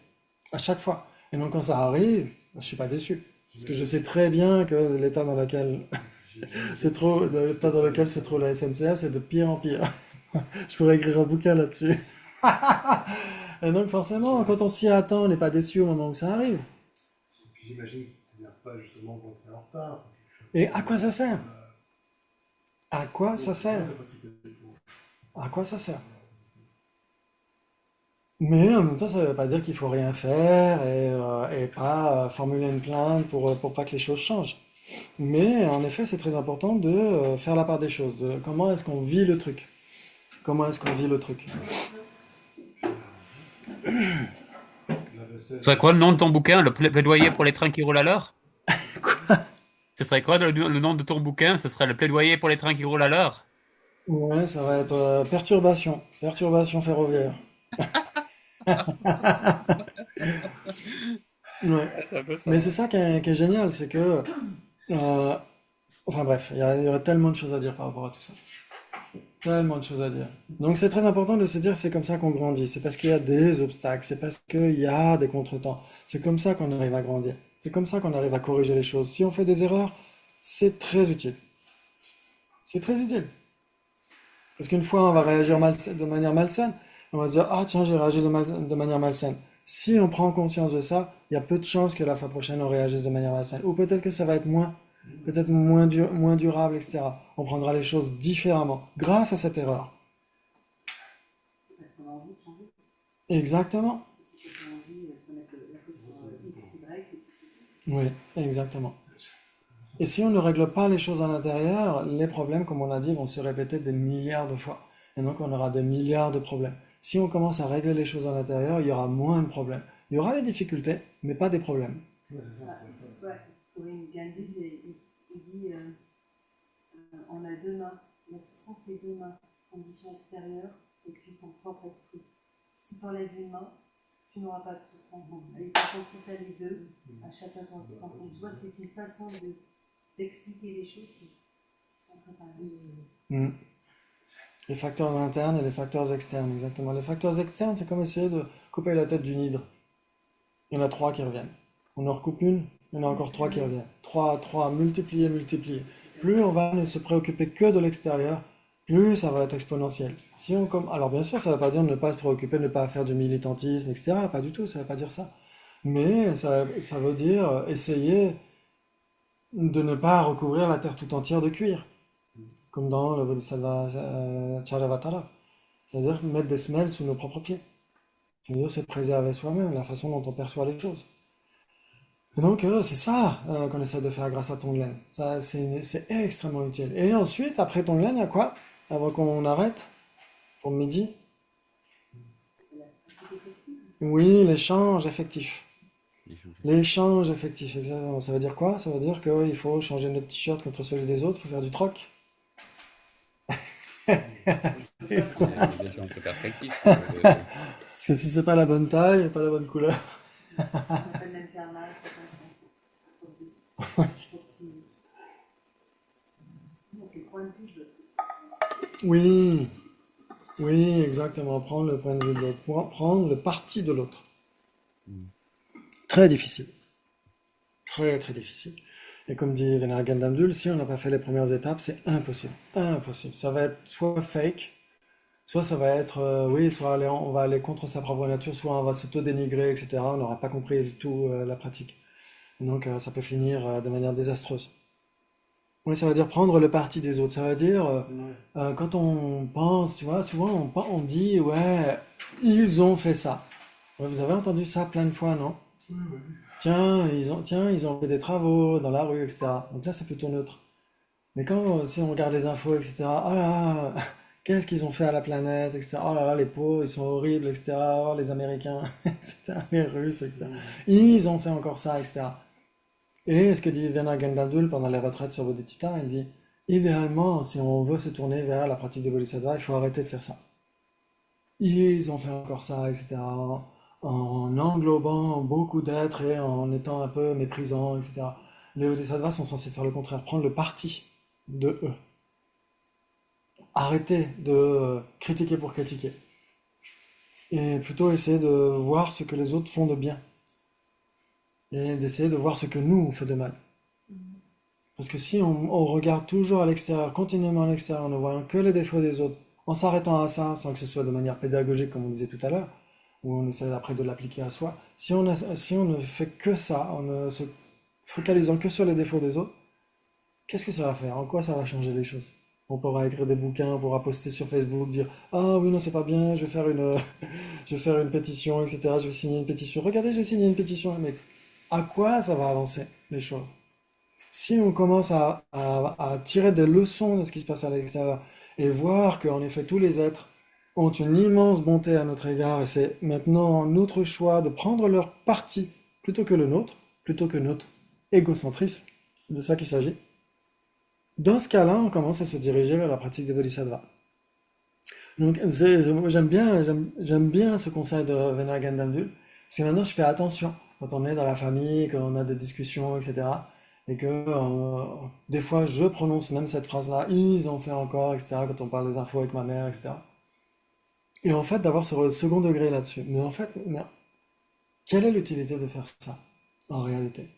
A: À chaque fois. Et donc quand ça arrive, je suis pas déçu. Parce que je sais très bien que l'état dans lequel l'état dans lequel se trouve la SNCF, c'est de pire en pire. Je pourrais écrire un bouquin là-dessus. Et donc forcément, quand on s'y attend, on n'est pas déçu au moment où ça arrive.
G: Et puis j'imagine qu'il n'y a pas justement quand on est en retard.
A: Et à quoi ça sert? À quoi ça sert? À quoi ça sert? Mais en même temps, ça ne veut pas dire qu'il faut rien faire et pas formuler une plainte pour pas que les choses changent. Mais en effet, c'est très important de faire la part des choses, de comment est-ce qu'on vit le truc. Comment est-ce qu'on vit le truc?
G: La vaisselle,
B: Ce serait quoi le nom de ton bouquin? Le plaidoyer pour les trains qui roulent à l'heure? Ce serait quoi le nom de ton bouquin? Ce serait le plaidoyer pour les trains qui roulent à l'heure?
A: Ouais, ça va être perturbation. Perturbation ferroviaire. Ouais.
B: C'est un peu ça.
A: Mais c'est ça qui est génial, c'est que... euh, enfin bref, il y aurait tellement de choses à dire par rapport à tout ça. Tellement de choses à dire. Donc c'est très important de se dire que c'est comme ça qu'on grandit. C'est parce qu'il y a des obstacles, c'est parce qu'il y a des contretemps. C'est comme ça qu'on arrive à grandir. C'est comme ça qu'on arrive à corriger les choses. Si on fait des erreurs, c'est très utile. C'est très utile. Parce qu'une fois, on va réagir de manière malsaine. On va se dire, ah tiens, j'ai réagi de manière malsaine. Si on prend conscience de ça, il y a peu de chances que la fois prochaine, on réagisse de manière malsaine. Ou peut-être que ça va être peut-être moins durable, etc. On prendra les choses différemment grâce à cette erreur.
E: Parce qu'on a envie de changer.
A: Exactement.
E: Si tu as envie de mettre la faute sur X, Y, et puis
A: Oui, exactement. Et si on ne règle pas les choses à l'intérieur, les problèmes, comme on l'a dit, vont se répéter des milliards de fois. Et donc on aura des milliards de problèmes. Si on commence à régler les choses à l'intérieur, il y aura moins de problèmes. Il y aura des difficultés, mais pas des problèmes.
G: ouais, c'est ça.
E: ouais, Corinne Gandhi, il dit on a deux mains. La souffrance, c'est deux mains. Condition extérieure et puis ton propre esprit. Si tu enlèves une main, tu n'auras pas de souffrance. Et par contre, si tu as les deux, à chacun ton souffrance. Donc, tu vois, c'est une façon d'expliquer les choses qui sont très pareilles.
A: Mm. Les facteurs internes et les facteurs externes, exactement. Les facteurs externes, c'est comme essayer de couper la tête d'une hydre. Il y en a trois qui reviennent. On en recoupe une, il y en a encore trois qui reviennent. Trois, multipliés, multipliés. Plus on va ne se préoccuper que de l'extérieur, plus ça va être exponentiel. Si on Alors bien sûr, ça ne veut pas dire ne pas se préoccuper, ne pas faire du militantisme, etc. Pas du tout, ça ne veut pas dire ça. Mais ça veut dire essayer de ne pas recouvrir la terre tout entière de cuir, comme dans le Bodhisattva Charavatara. C'est-à-dire mettre des semelles sous nos propres pieds. C'est-à-dire se préserver soi-même, la façon dont on perçoit les choses. Et donc, c'est ça qu'on essaie de faire grâce à Tonglen. Ça, c'est extrêmement utile. Et ensuite, après Tonglen, il y a quoi? Avant qu'on arrête, pour midi? Oui, l'échange effectif. L'échange effectif, exactement. Ça veut dire quoi? Ça veut dire qu'il faut changer notre t-shirt contre celui des autres, il faut faire du troc.
D: Déjà entre perspective.
A: Parce que si c'est pas la bonne taille, pas la bonne couleur.
E: On peut même faire mal, 65. Non, c'est le point de vue de...
A: Oui, oui, exactement. Prendre le point de vue de l'autre, prendre le parti de l'autre. Très difficile. Très, très difficile. Et comme dit Venerable Gandamdul, si on n'a pas fait les premières étapes, c'est impossible. Impossible. Ça va être soit fake, soit ça va être, oui, soit on va aller contre sa propre nature, soit on va s'auto-dénigrer, etc. On n'aura pas compris du tout la pratique. Donc ça peut finir de manière désastreuse. Oui, ça veut dire prendre le parti des autres. Ça veut dire, quand on pense, tu vois, souvent on dit, ouais, ils ont fait ça. Ouais, vous avez entendu ça plein de fois, non? Tiens, ils ont fait des travaux dans la rue, etc. Donc là, c'est plutôt neutre. Mais quand, si on regarde les infos, etc., oh là là, qu'est-ce qu'ils ont fait à la planète, etc. Oh là là, les pauvres, ils sont horribles, etc. Oh, les Américains, etc. Les Russes, etc. Ils ont fait encore ça, etc. Et ce que dit Venerable Gandalf pendant les retraites sur Bodhicitta, il dit, idéalement, si on veut se tourner vers la pratique des Bodhisattvas, il faut arrêter de faire ça. Ils ont fait encore ça, etc. En englobant beaucoup d'êtres et en étant un peu méprisants, etc. Les Bodhisattvas sont censés faire le contraire, prendre le parti de eux. Arrêter de critiquer pour critiquer. Et plutôt essayer de voir ce que les autres font de bien. Et d'essayer de voir ce que nous, on fait de mal. Parce que si on regarde toujours à l'extérieur, continuellement à l'extérieur, en ne voyant que les défauts des autres, en s'arrêtant à ça, sans que ce soit de manière pédagogique, comme on disait tout à l'heure, où on essaie après de l'appliquer à soi, si on ne fait que ça, en ne se focalisant que sur les défauts des autres, qu'est-ce que ça va faire? En quoi ça va changer les choses? On pourra écrire des bouquins, on pourra poster sur Facebook, dire ah oui, non, c'est pas bien, je vais faire je vais faire une pétition, etc. Je vais signer une pétition. Regardez, j'ai signé une pétition. Mais à quoi ça va avancer les choses? Si on commence à tirer des leçons de ce qui se passe à l'extérieur et voir qu'en effet tous les êtres ont une immense bonté à notre égard et c'est maintenant notre choix de prendre leur parti plutôt que le nôtre, plutôt que notre égocentrisme, c'est de ça qu'il s'agit. Dans ce cas-là, on commence à se diriger vers la pratique des bodhisattvas. Donc j'aime bien ce conseil de Venerable Gandamdul, parce que maintenant je fais attention quand on est dans la famille, quand on a des discussions, etc. Et que des fois je prononce même cette phrase-là, ils ont fait encore, etc. Quand on parle des infos avec ma mère, etc. Et en fait d'avoir ce second degré là-dessus. Mais en fait, quelle est l'utilité de faire ça en réalité?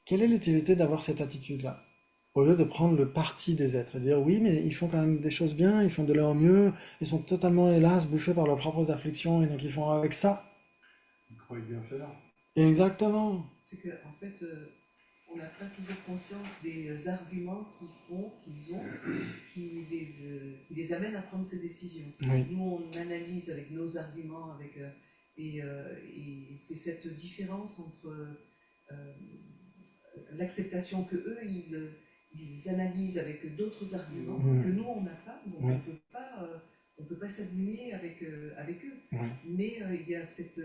A: Quelle est l'utilité d'avoir cette attitude-là? Au lieu de prendre le parti des êtres et dire oui, mais ils font quand même des choses bien, ils font de leur mieux, ils sont totalement, hélas, bouffés par leurs propres afflictions et donc ils font avec ça.
G: Ils croient bien faire.
A: Exactement.
I: C'est qu'en fait, on n'a pas toujours conscience des arguments qu'ils ont, qui les amènent à prendre ces décisions.
A: Oui.
I: Nous, on analyse avec nos arguments, et c'est cette différence entre l'acceptation que eux, ils analysent avec d'autres arguments que nous, on n'a pas, donc on peut pas s'aligner avec eux. Mais il y a cette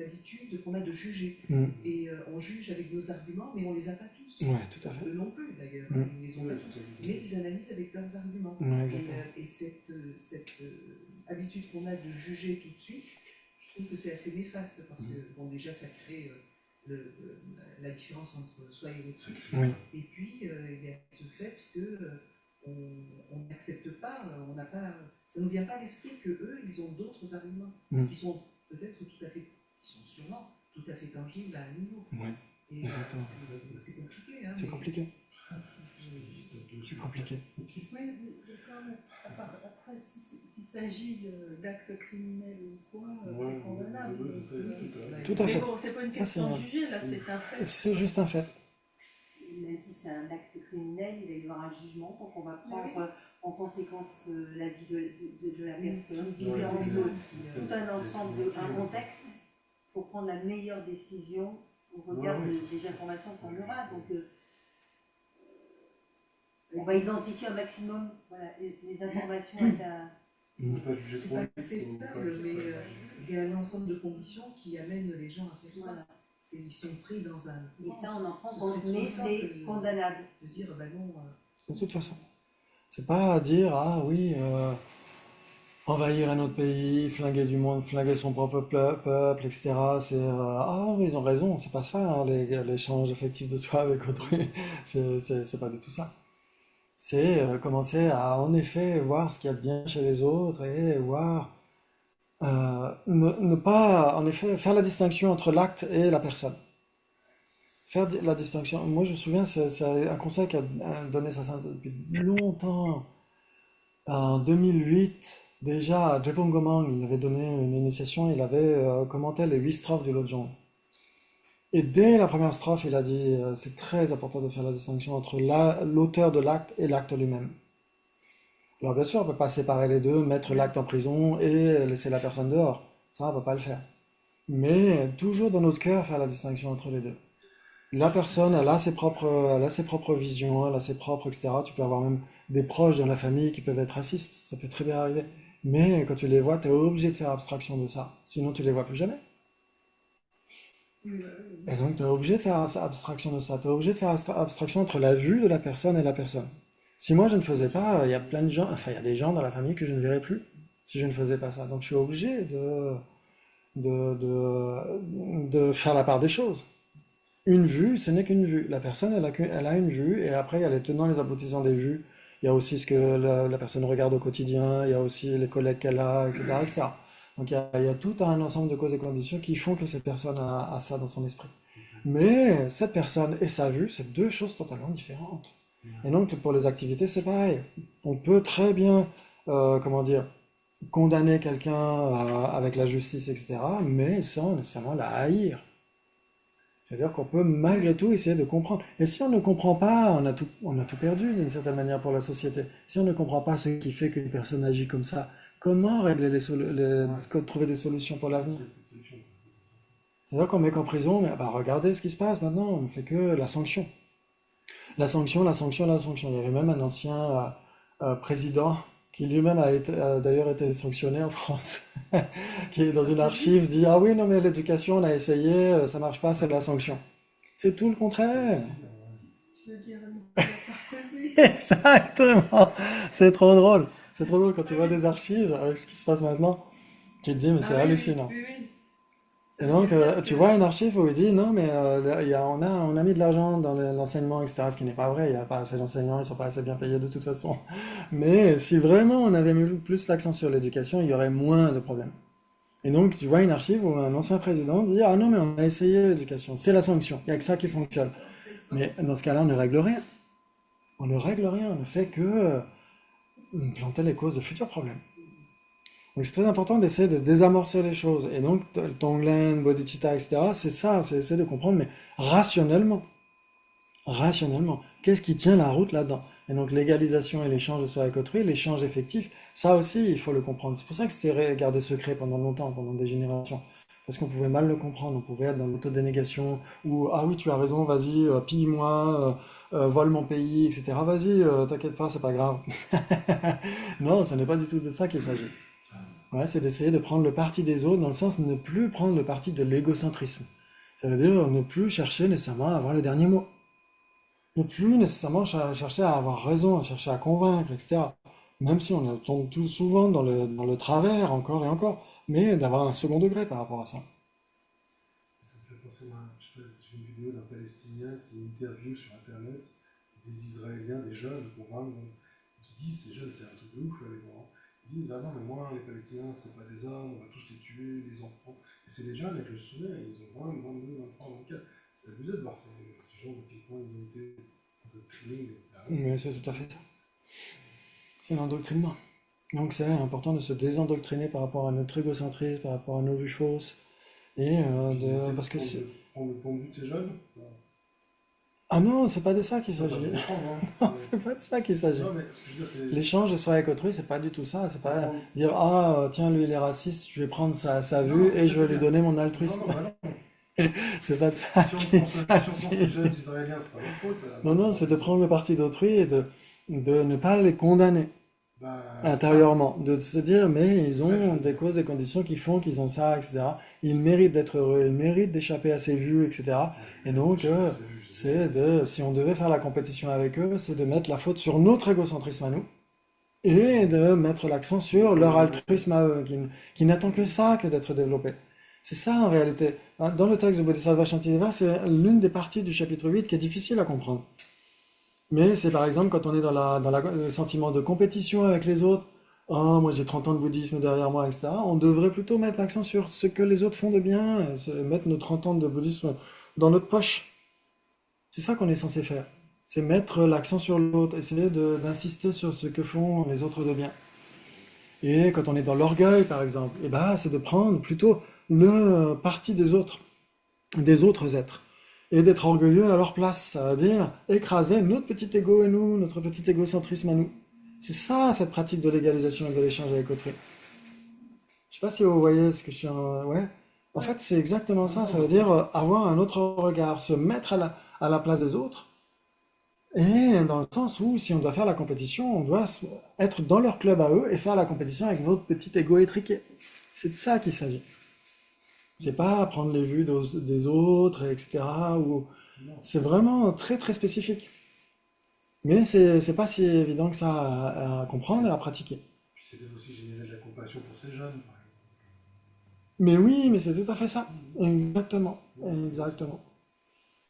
I: habitude qu'on a de juger. Et on juge avec nos arguments, mais on les a pas tous.
A: Ouais, tout à fait.
I: Eux non plus, d'ailleurs. Ils les ont pas tous. Mais ils analysent avec leurs arguments. Et cette habitude qu'on a de juger tout de suite, je trouve que c'est assez néfaste, parce que, bon, déjà, ça crée la différence entre soi et l'autre. Et puis, il y a ce fait que on n'accepte pas, ça ne nous vient pas à l'esprit que eux, ils ont d'autres arguments qui sont peut-être qui sont sûrement tout à fait tangibles à un niveau. Et
A: Exactement.
I: c'est compliqué. Hein,
A: C'est
I: mais-
A: compliqué. C'est compliqué.
F: Oui, d'accord, mais après, s'il s'agit d'actes criminels ou quoi, c'est condamnable.
A: Tout à
F: Mais
A: fait.
F: bon, c'est pas une
A: Ça,
F: question
A: c'est-
F: jugée, là, c'est un fait.
A: C'est juste un fait.
E: Même si c'est un acte criminel, il va y avoir un jugement, donc on va prendre
F: Oui.
E: en conséquence la vie de la personne,
I: Ouais,
E: différente
I: c'est
E: de
I: bien.
E: tout un ensemble, un contexte, pour prendre la meilleure décision au regard des informations qu'on aura. Donc, on va identifier un maximum les informations à
G: On ne peut pas juger
I: C'est
G: trop
I: pas
G: vite,
I: acceptable, mais il y a un ensemble de conditions qui amènent les gens à faire ça.
E: Voilà.
I: Ils sont pris dans un.
E: Et ça, on en prend
I: Ce
E: compte,
I: serait
E: mais
I: trop simple
E: c'est condamnable.
I: De dire, bah non.
A: De toute façon. C'est pas dire, ah oui, envahir un autre pays, flinguer du monde, flinguer son propre peuple, etc. C'est, ah oui, ils ont raison, c'est pas ça, hein, l'échange affectif de soi avec autrui. C'est pas du tout ça. C'est commencer à, en effet, voir ce qu'il y a de bien chez les autres et voir, ne pas, en effet, faire la distinction entre l'acte et la personne. Faire la distinction. Moi, je me souviens, c'est un conseil qu'a donné ça depuis longtemps. En 2008, déjà, Drepung Gomang, il avait donné une initiation, il avait commenté les 8 strophes du Lojong. Et dès la première strophe, il a dit, c'est très important de faire la distinction entre l'auteur de l'acte et l'acte lui-même. Alors bien sûr, on ne peut pas séparer les deux, mettre l'acte en prison et laisser la personne dehors. Ça, on ne peut pas le faire. Mais toujours dans notre cœur, faire la distinction entre les deux. La personne, elle a ses propres visions, elle a ses propres, etc. Tu peux avoir même des proches dans la famille qui peuvent être racistes, ça peut très bien arriver. Mais quand tu les vois, tu es obligé de faire abstraction de ça. Sinon, tu les vois plus jamais. Et donc, tu es obligé de faire abstraction de ça. Tu es obligé de faire abstraction entre la vue de la personne et la personne. Si moi, je ne faisais pas, il y a plein de gens, enfin, il y a des gens dans la famille que je ne verrais plus si je ne faisais pas ça. Donc, je suis obligé de faire la part des choses. Une vue, ce n'est qu'une vue. La personne, elle a une vue, et après, il y a les tenants, les aboutissants des vues. Il y a aussi ce que la personne regarde au quotidien, il y a aussi les collègues qu'elle a, etc., etc. Donc, il y a tout un ensemble de causes et conditions qui font que cette personne a ça dans son esprit. Mais cette personne et sa vue, c'est deux choses totalement différentes. Et donc, pour les activités, c'est pareil. On peut très bien, comment dire, condamner quelqu'un avec la justice, etc., mais sans nécessairement la haïr. C'est-à-dire qu'on peut malgré tout essayer de comprendre. Et si on ne comprend pas, on a tout perdu d'une certaine manière pour la société. Si on ne comprend pas ce qui fait qu'une personne agit comme ça, comment régler trouver des solutions pour l'avenir? C'est-à-dire qu'on met qu'en prison, mais bah, regardez ce qui se passe maintenant, on ne fait que la sanction. La sanction, la sanction, la sanction. Il y avait même un ancien président qui lui-même a d'ailleurs été sanctionné en France, qui est dans une archive dit ah oui non mais l'éducation on a essayé, ça marche pas, c'est de la sanction. C'est tout le contraire.
F: Je veux dire, Sarkozy.
A: Exactement. C'est trop drôle. C'est trop drôle quand tu vois des archives avec ce qui se passe maintenant. Tu te dis mais c'est
F: Ah oui,
A: hallucinant.
F: oui, oui.
A: Et donc, tu vois une archive où il dit non, mais on a mis de l'argent dans l'enseignement, etc. Ce qui n'est pas vrai, il n'y a pas assez d'enseignants, ils ne sont pas assez bien payés de toute façon. Mais si vraiment on avait mis plus l'accent sur l'éducation, il y aurait moins de problèmes. Et donc, tu vois une archive où un ancien président dit ah non, mais on a essayé l'éducation, c'est la sanction, il n'y a que ça qui fonctionne. Mais dans ce cas-là, on ne règle rien. On ne règle rien, on ne fait que planter les causes de futurs problèmes. Donc c'est très important d'essayer de désamorcer les choses. Et donc, Tonglen, Bodhicitta, etc., c'est ça, c'est essayer de comprendre, mais rationnellement. Rationnellement. Qu'est-ce qui tient la route là-dedans? Et donc, l'égalisation et l'échange de soi avec autrui, l'échange effectif, ça aussi, il faut le comprendre. C'est pour ça que c'était gardé secret pendant longtemps, pendant des générations. Parce qu'on pouvait mal le comprendre, on pouvait être dans l'autodénégation, ou ah oui, tu as raison, vas-y, pille-moi, vole mon pays, etc. Vas-y, t'inquiète pas, c'est pas grave. Non, ce n'est pas du tout de ça qu'il s'agit. Ouais, c'est d'essayer de prendre le parti des autres dans le sens de ne plus prendre le parti de l'égocentrisme. Ça veut dire ne plus chercher nécessairement à avoir le dernier mot. Ne plus nécessairement chercher à avoir raison, à chercher à convaincre, etc. Même si on tombe tout souvent dans le travers, encore et encore, mais d'avoir un second degré par rapport à ça.
G: Ça me fait penser à j'ai vu une vidéo d'un Palestinien qui interviewe sur Internet des Israéliens, des jeunes, pour voir, qui disent ces jeunes, c'est un truc de ouf, les grands. Ils disent, ah non, mais moi, les Palestiniens, c'est pas des hommes, on va tous les tuer, les enfants. Et c'est des jeunes avec le sourire, ils ont 20, 22, 23, 24. c'est abusé de voir ces gens qui font une unité de training.
A: Mais c'est tout à fait ça. C'est l'endoctrinement. Donc c'est important de se désendoctriner par rapport à notre égocentrisme, par rapport à nos vues fausses. Et parce que c'est...
G: Prendre le point de vue de ces jeunes.
A: Ah non, c'est pas de ça qu'il
G: Ça va
A: s'agit.
G: pas comprendre, hein.
A: Non, c'est pas de ça qu'il s'agit.
G: Non, mais ce que je veux dire, c'est.
A: L'échange soi avec autrui, c'est pas du tout ça. C'est pas dire ah tiens lui il est raciste, je vais prendre sa vue et je vais lui donner mon altruisme.
G: Non, non.
A: C'est pas de ça
G: Si on
A: qu'il
G: pense que les
A: s'agit.
G: jeunes israéliens, c'est pas leur faute.
A: Non, c'est de prendre le parti d'autrui et de ne pas les condamner
G: Bah,
A: intérieurement, de se dire mais ils ont des causes, des conditions qui font qu'ils ont ça, etc. Ils méritent d'être heureux, ils méritent d'échapper à ces vues, etc. Et donc si on devait faire la compétition avec eux, c'est de mettre la faute sur notre égocentrisme à nous et de mettre l'accent sur leur altruisme à eux, qui n'attend que ça que d'être développé. C'est ça en réalité. Dans le texte de Bodhisattva Shantideva, c'est l'une des parties du chapitre 8 qui est difficile à comprendre. Mais c'est par exemple quand on est dans le sentiment de compétition avec les autres, oh moi j'ai 30 ans de bouddhisme derrière moi, etc. On devrait plutôt mettre l'accent sur ce que les autres font de bien, mettre nos 30 ans de bouddhisme dans notre poche. C'est ça qu'on est censé faire. C'est mettre l'accent sur l'autre, essayer d'insister sur ce que font les autres de bien. Et quand on est dans l'orgueil, par exemple, eh ben, c'est de prendre plutôt le parti des autres êtres. Et d'être orgueilleux à leur place, ça veut dire écraser notre petit ego et nous, notre petit égocentrisme à nous. C'est ça, cette pratique de l'égalisation et de l'échange avec autrui. Je sais pas si vous voyez ce que je suis en... Ouais. En fait, c'est exactement ça. Ça veut dire avoir un autre regard, se mettre à la place des autres. Et dans le sens où, si on doit faire la compétition, on doit être dans leur club à eux et faire la compétition avec notre petit ego étriqué. C'est de ça qu'il s'agit. C'est pas prendre les vues des autres, etc. C'est vraiment très très spécifique. Mais c'est pas si évident que ça à comprendre et à pratiquer.
G: Puis c'est peut-être aussi générer de la compassion pour ces jeunes, par exemple.
A: Mais oui, mais c'est tout à fait ça. Exactement. Exactement.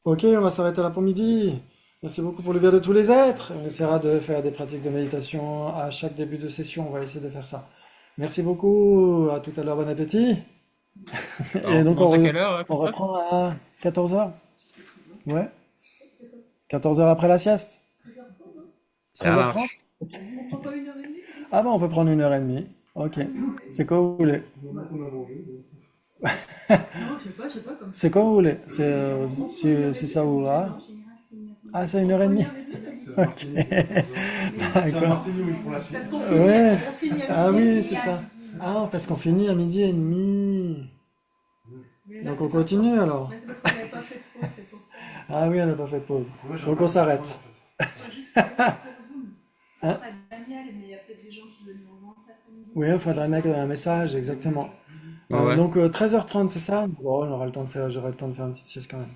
A: Ok, on va s'arrêter là pour midi. Merci beaucoup pour le bien de tous les êtres. On essaiera de faire des pratiques de méditation à chaque début de session. On va essayer de faire ça. Merci beaucoup. À tout à l'heure. Bon appétit. Et donc
B: à quelle heure,
A: on
B: Christophe
A: reprend à 14h. Ouais. 14h après la sieste.
B: Ça
A: 13h30.
B: marche.
F: On prend pas 1h30?
A: Ah bon, on peut prendre 1h30. Ok. C'est quoi vous voulez?
G: On a mangé.
F: Non, je sais pas, comme ça.
A: C'est quoi vous voulez? Si ça vous va. Ah, c'est 1h30.
G: C'est à Martigny où ils font la sieste.
F: Parce qu'on
A: Ouais.
F: finit à
A: Ah
F: midi.
A: oui, c'est ça. Ah, parce qu'on finit à 12h30.
F: Mais là,
A: Donc
F: c'est
A: on
F: pas
A: continue
F: ça.
A: alors.
F: Mais c'est parce qu'on n'avait pas fait de pause, c'est pour ça.
A: Ah oui, on n'a pas fait de pause.
G: Moi, j'ai
A: Donc
G: un
A: on s'arrête.
G: en fait.
H: Juste pour Zoom.
A: Hein?
H: Pas Daniel, mais il y a peut-être des gens qui veulent nous rejoindre cet après-midi.
A: Oui, il faudrait mettre un message, exactement.
B: Ouais.
A: Donc 13h30, c'est ça? Bon, on aura le temps de faire, j'aurai le temps de faire une petite sieste quand même.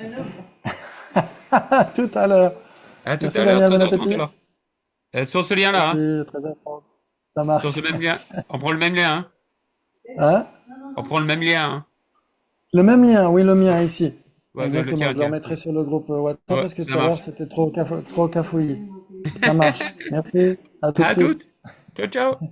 F: Alors,
A: Tout à l'heure.
B: À tout
A: Merci
B: à l'heure,
A: Daniel, bon
B: 13h30
A: appétit.
B: alors. Sur ce lien-là, hein.
A: Merci, 13h30. Ça
B: Sur
A: marche.
B: ce même lien. On prend le même lien, hein.
A: Hein?
B: On prend le même lien, hein.
A: Le même lien, oui, le mien ici.
B: Ouais, le
A: Exactement,
B: tien,
A: je le
B: tiens.
A: remettrai sur le groupe WhatsApp
B: Ouais,
A: parce que
B: ça
A: tout à l'heure
B: marche.
A: c'était trop cafouillis. Ça marche. Merci. À tout de
B: À
A: suite.
B: toutes. Ciao, ciao.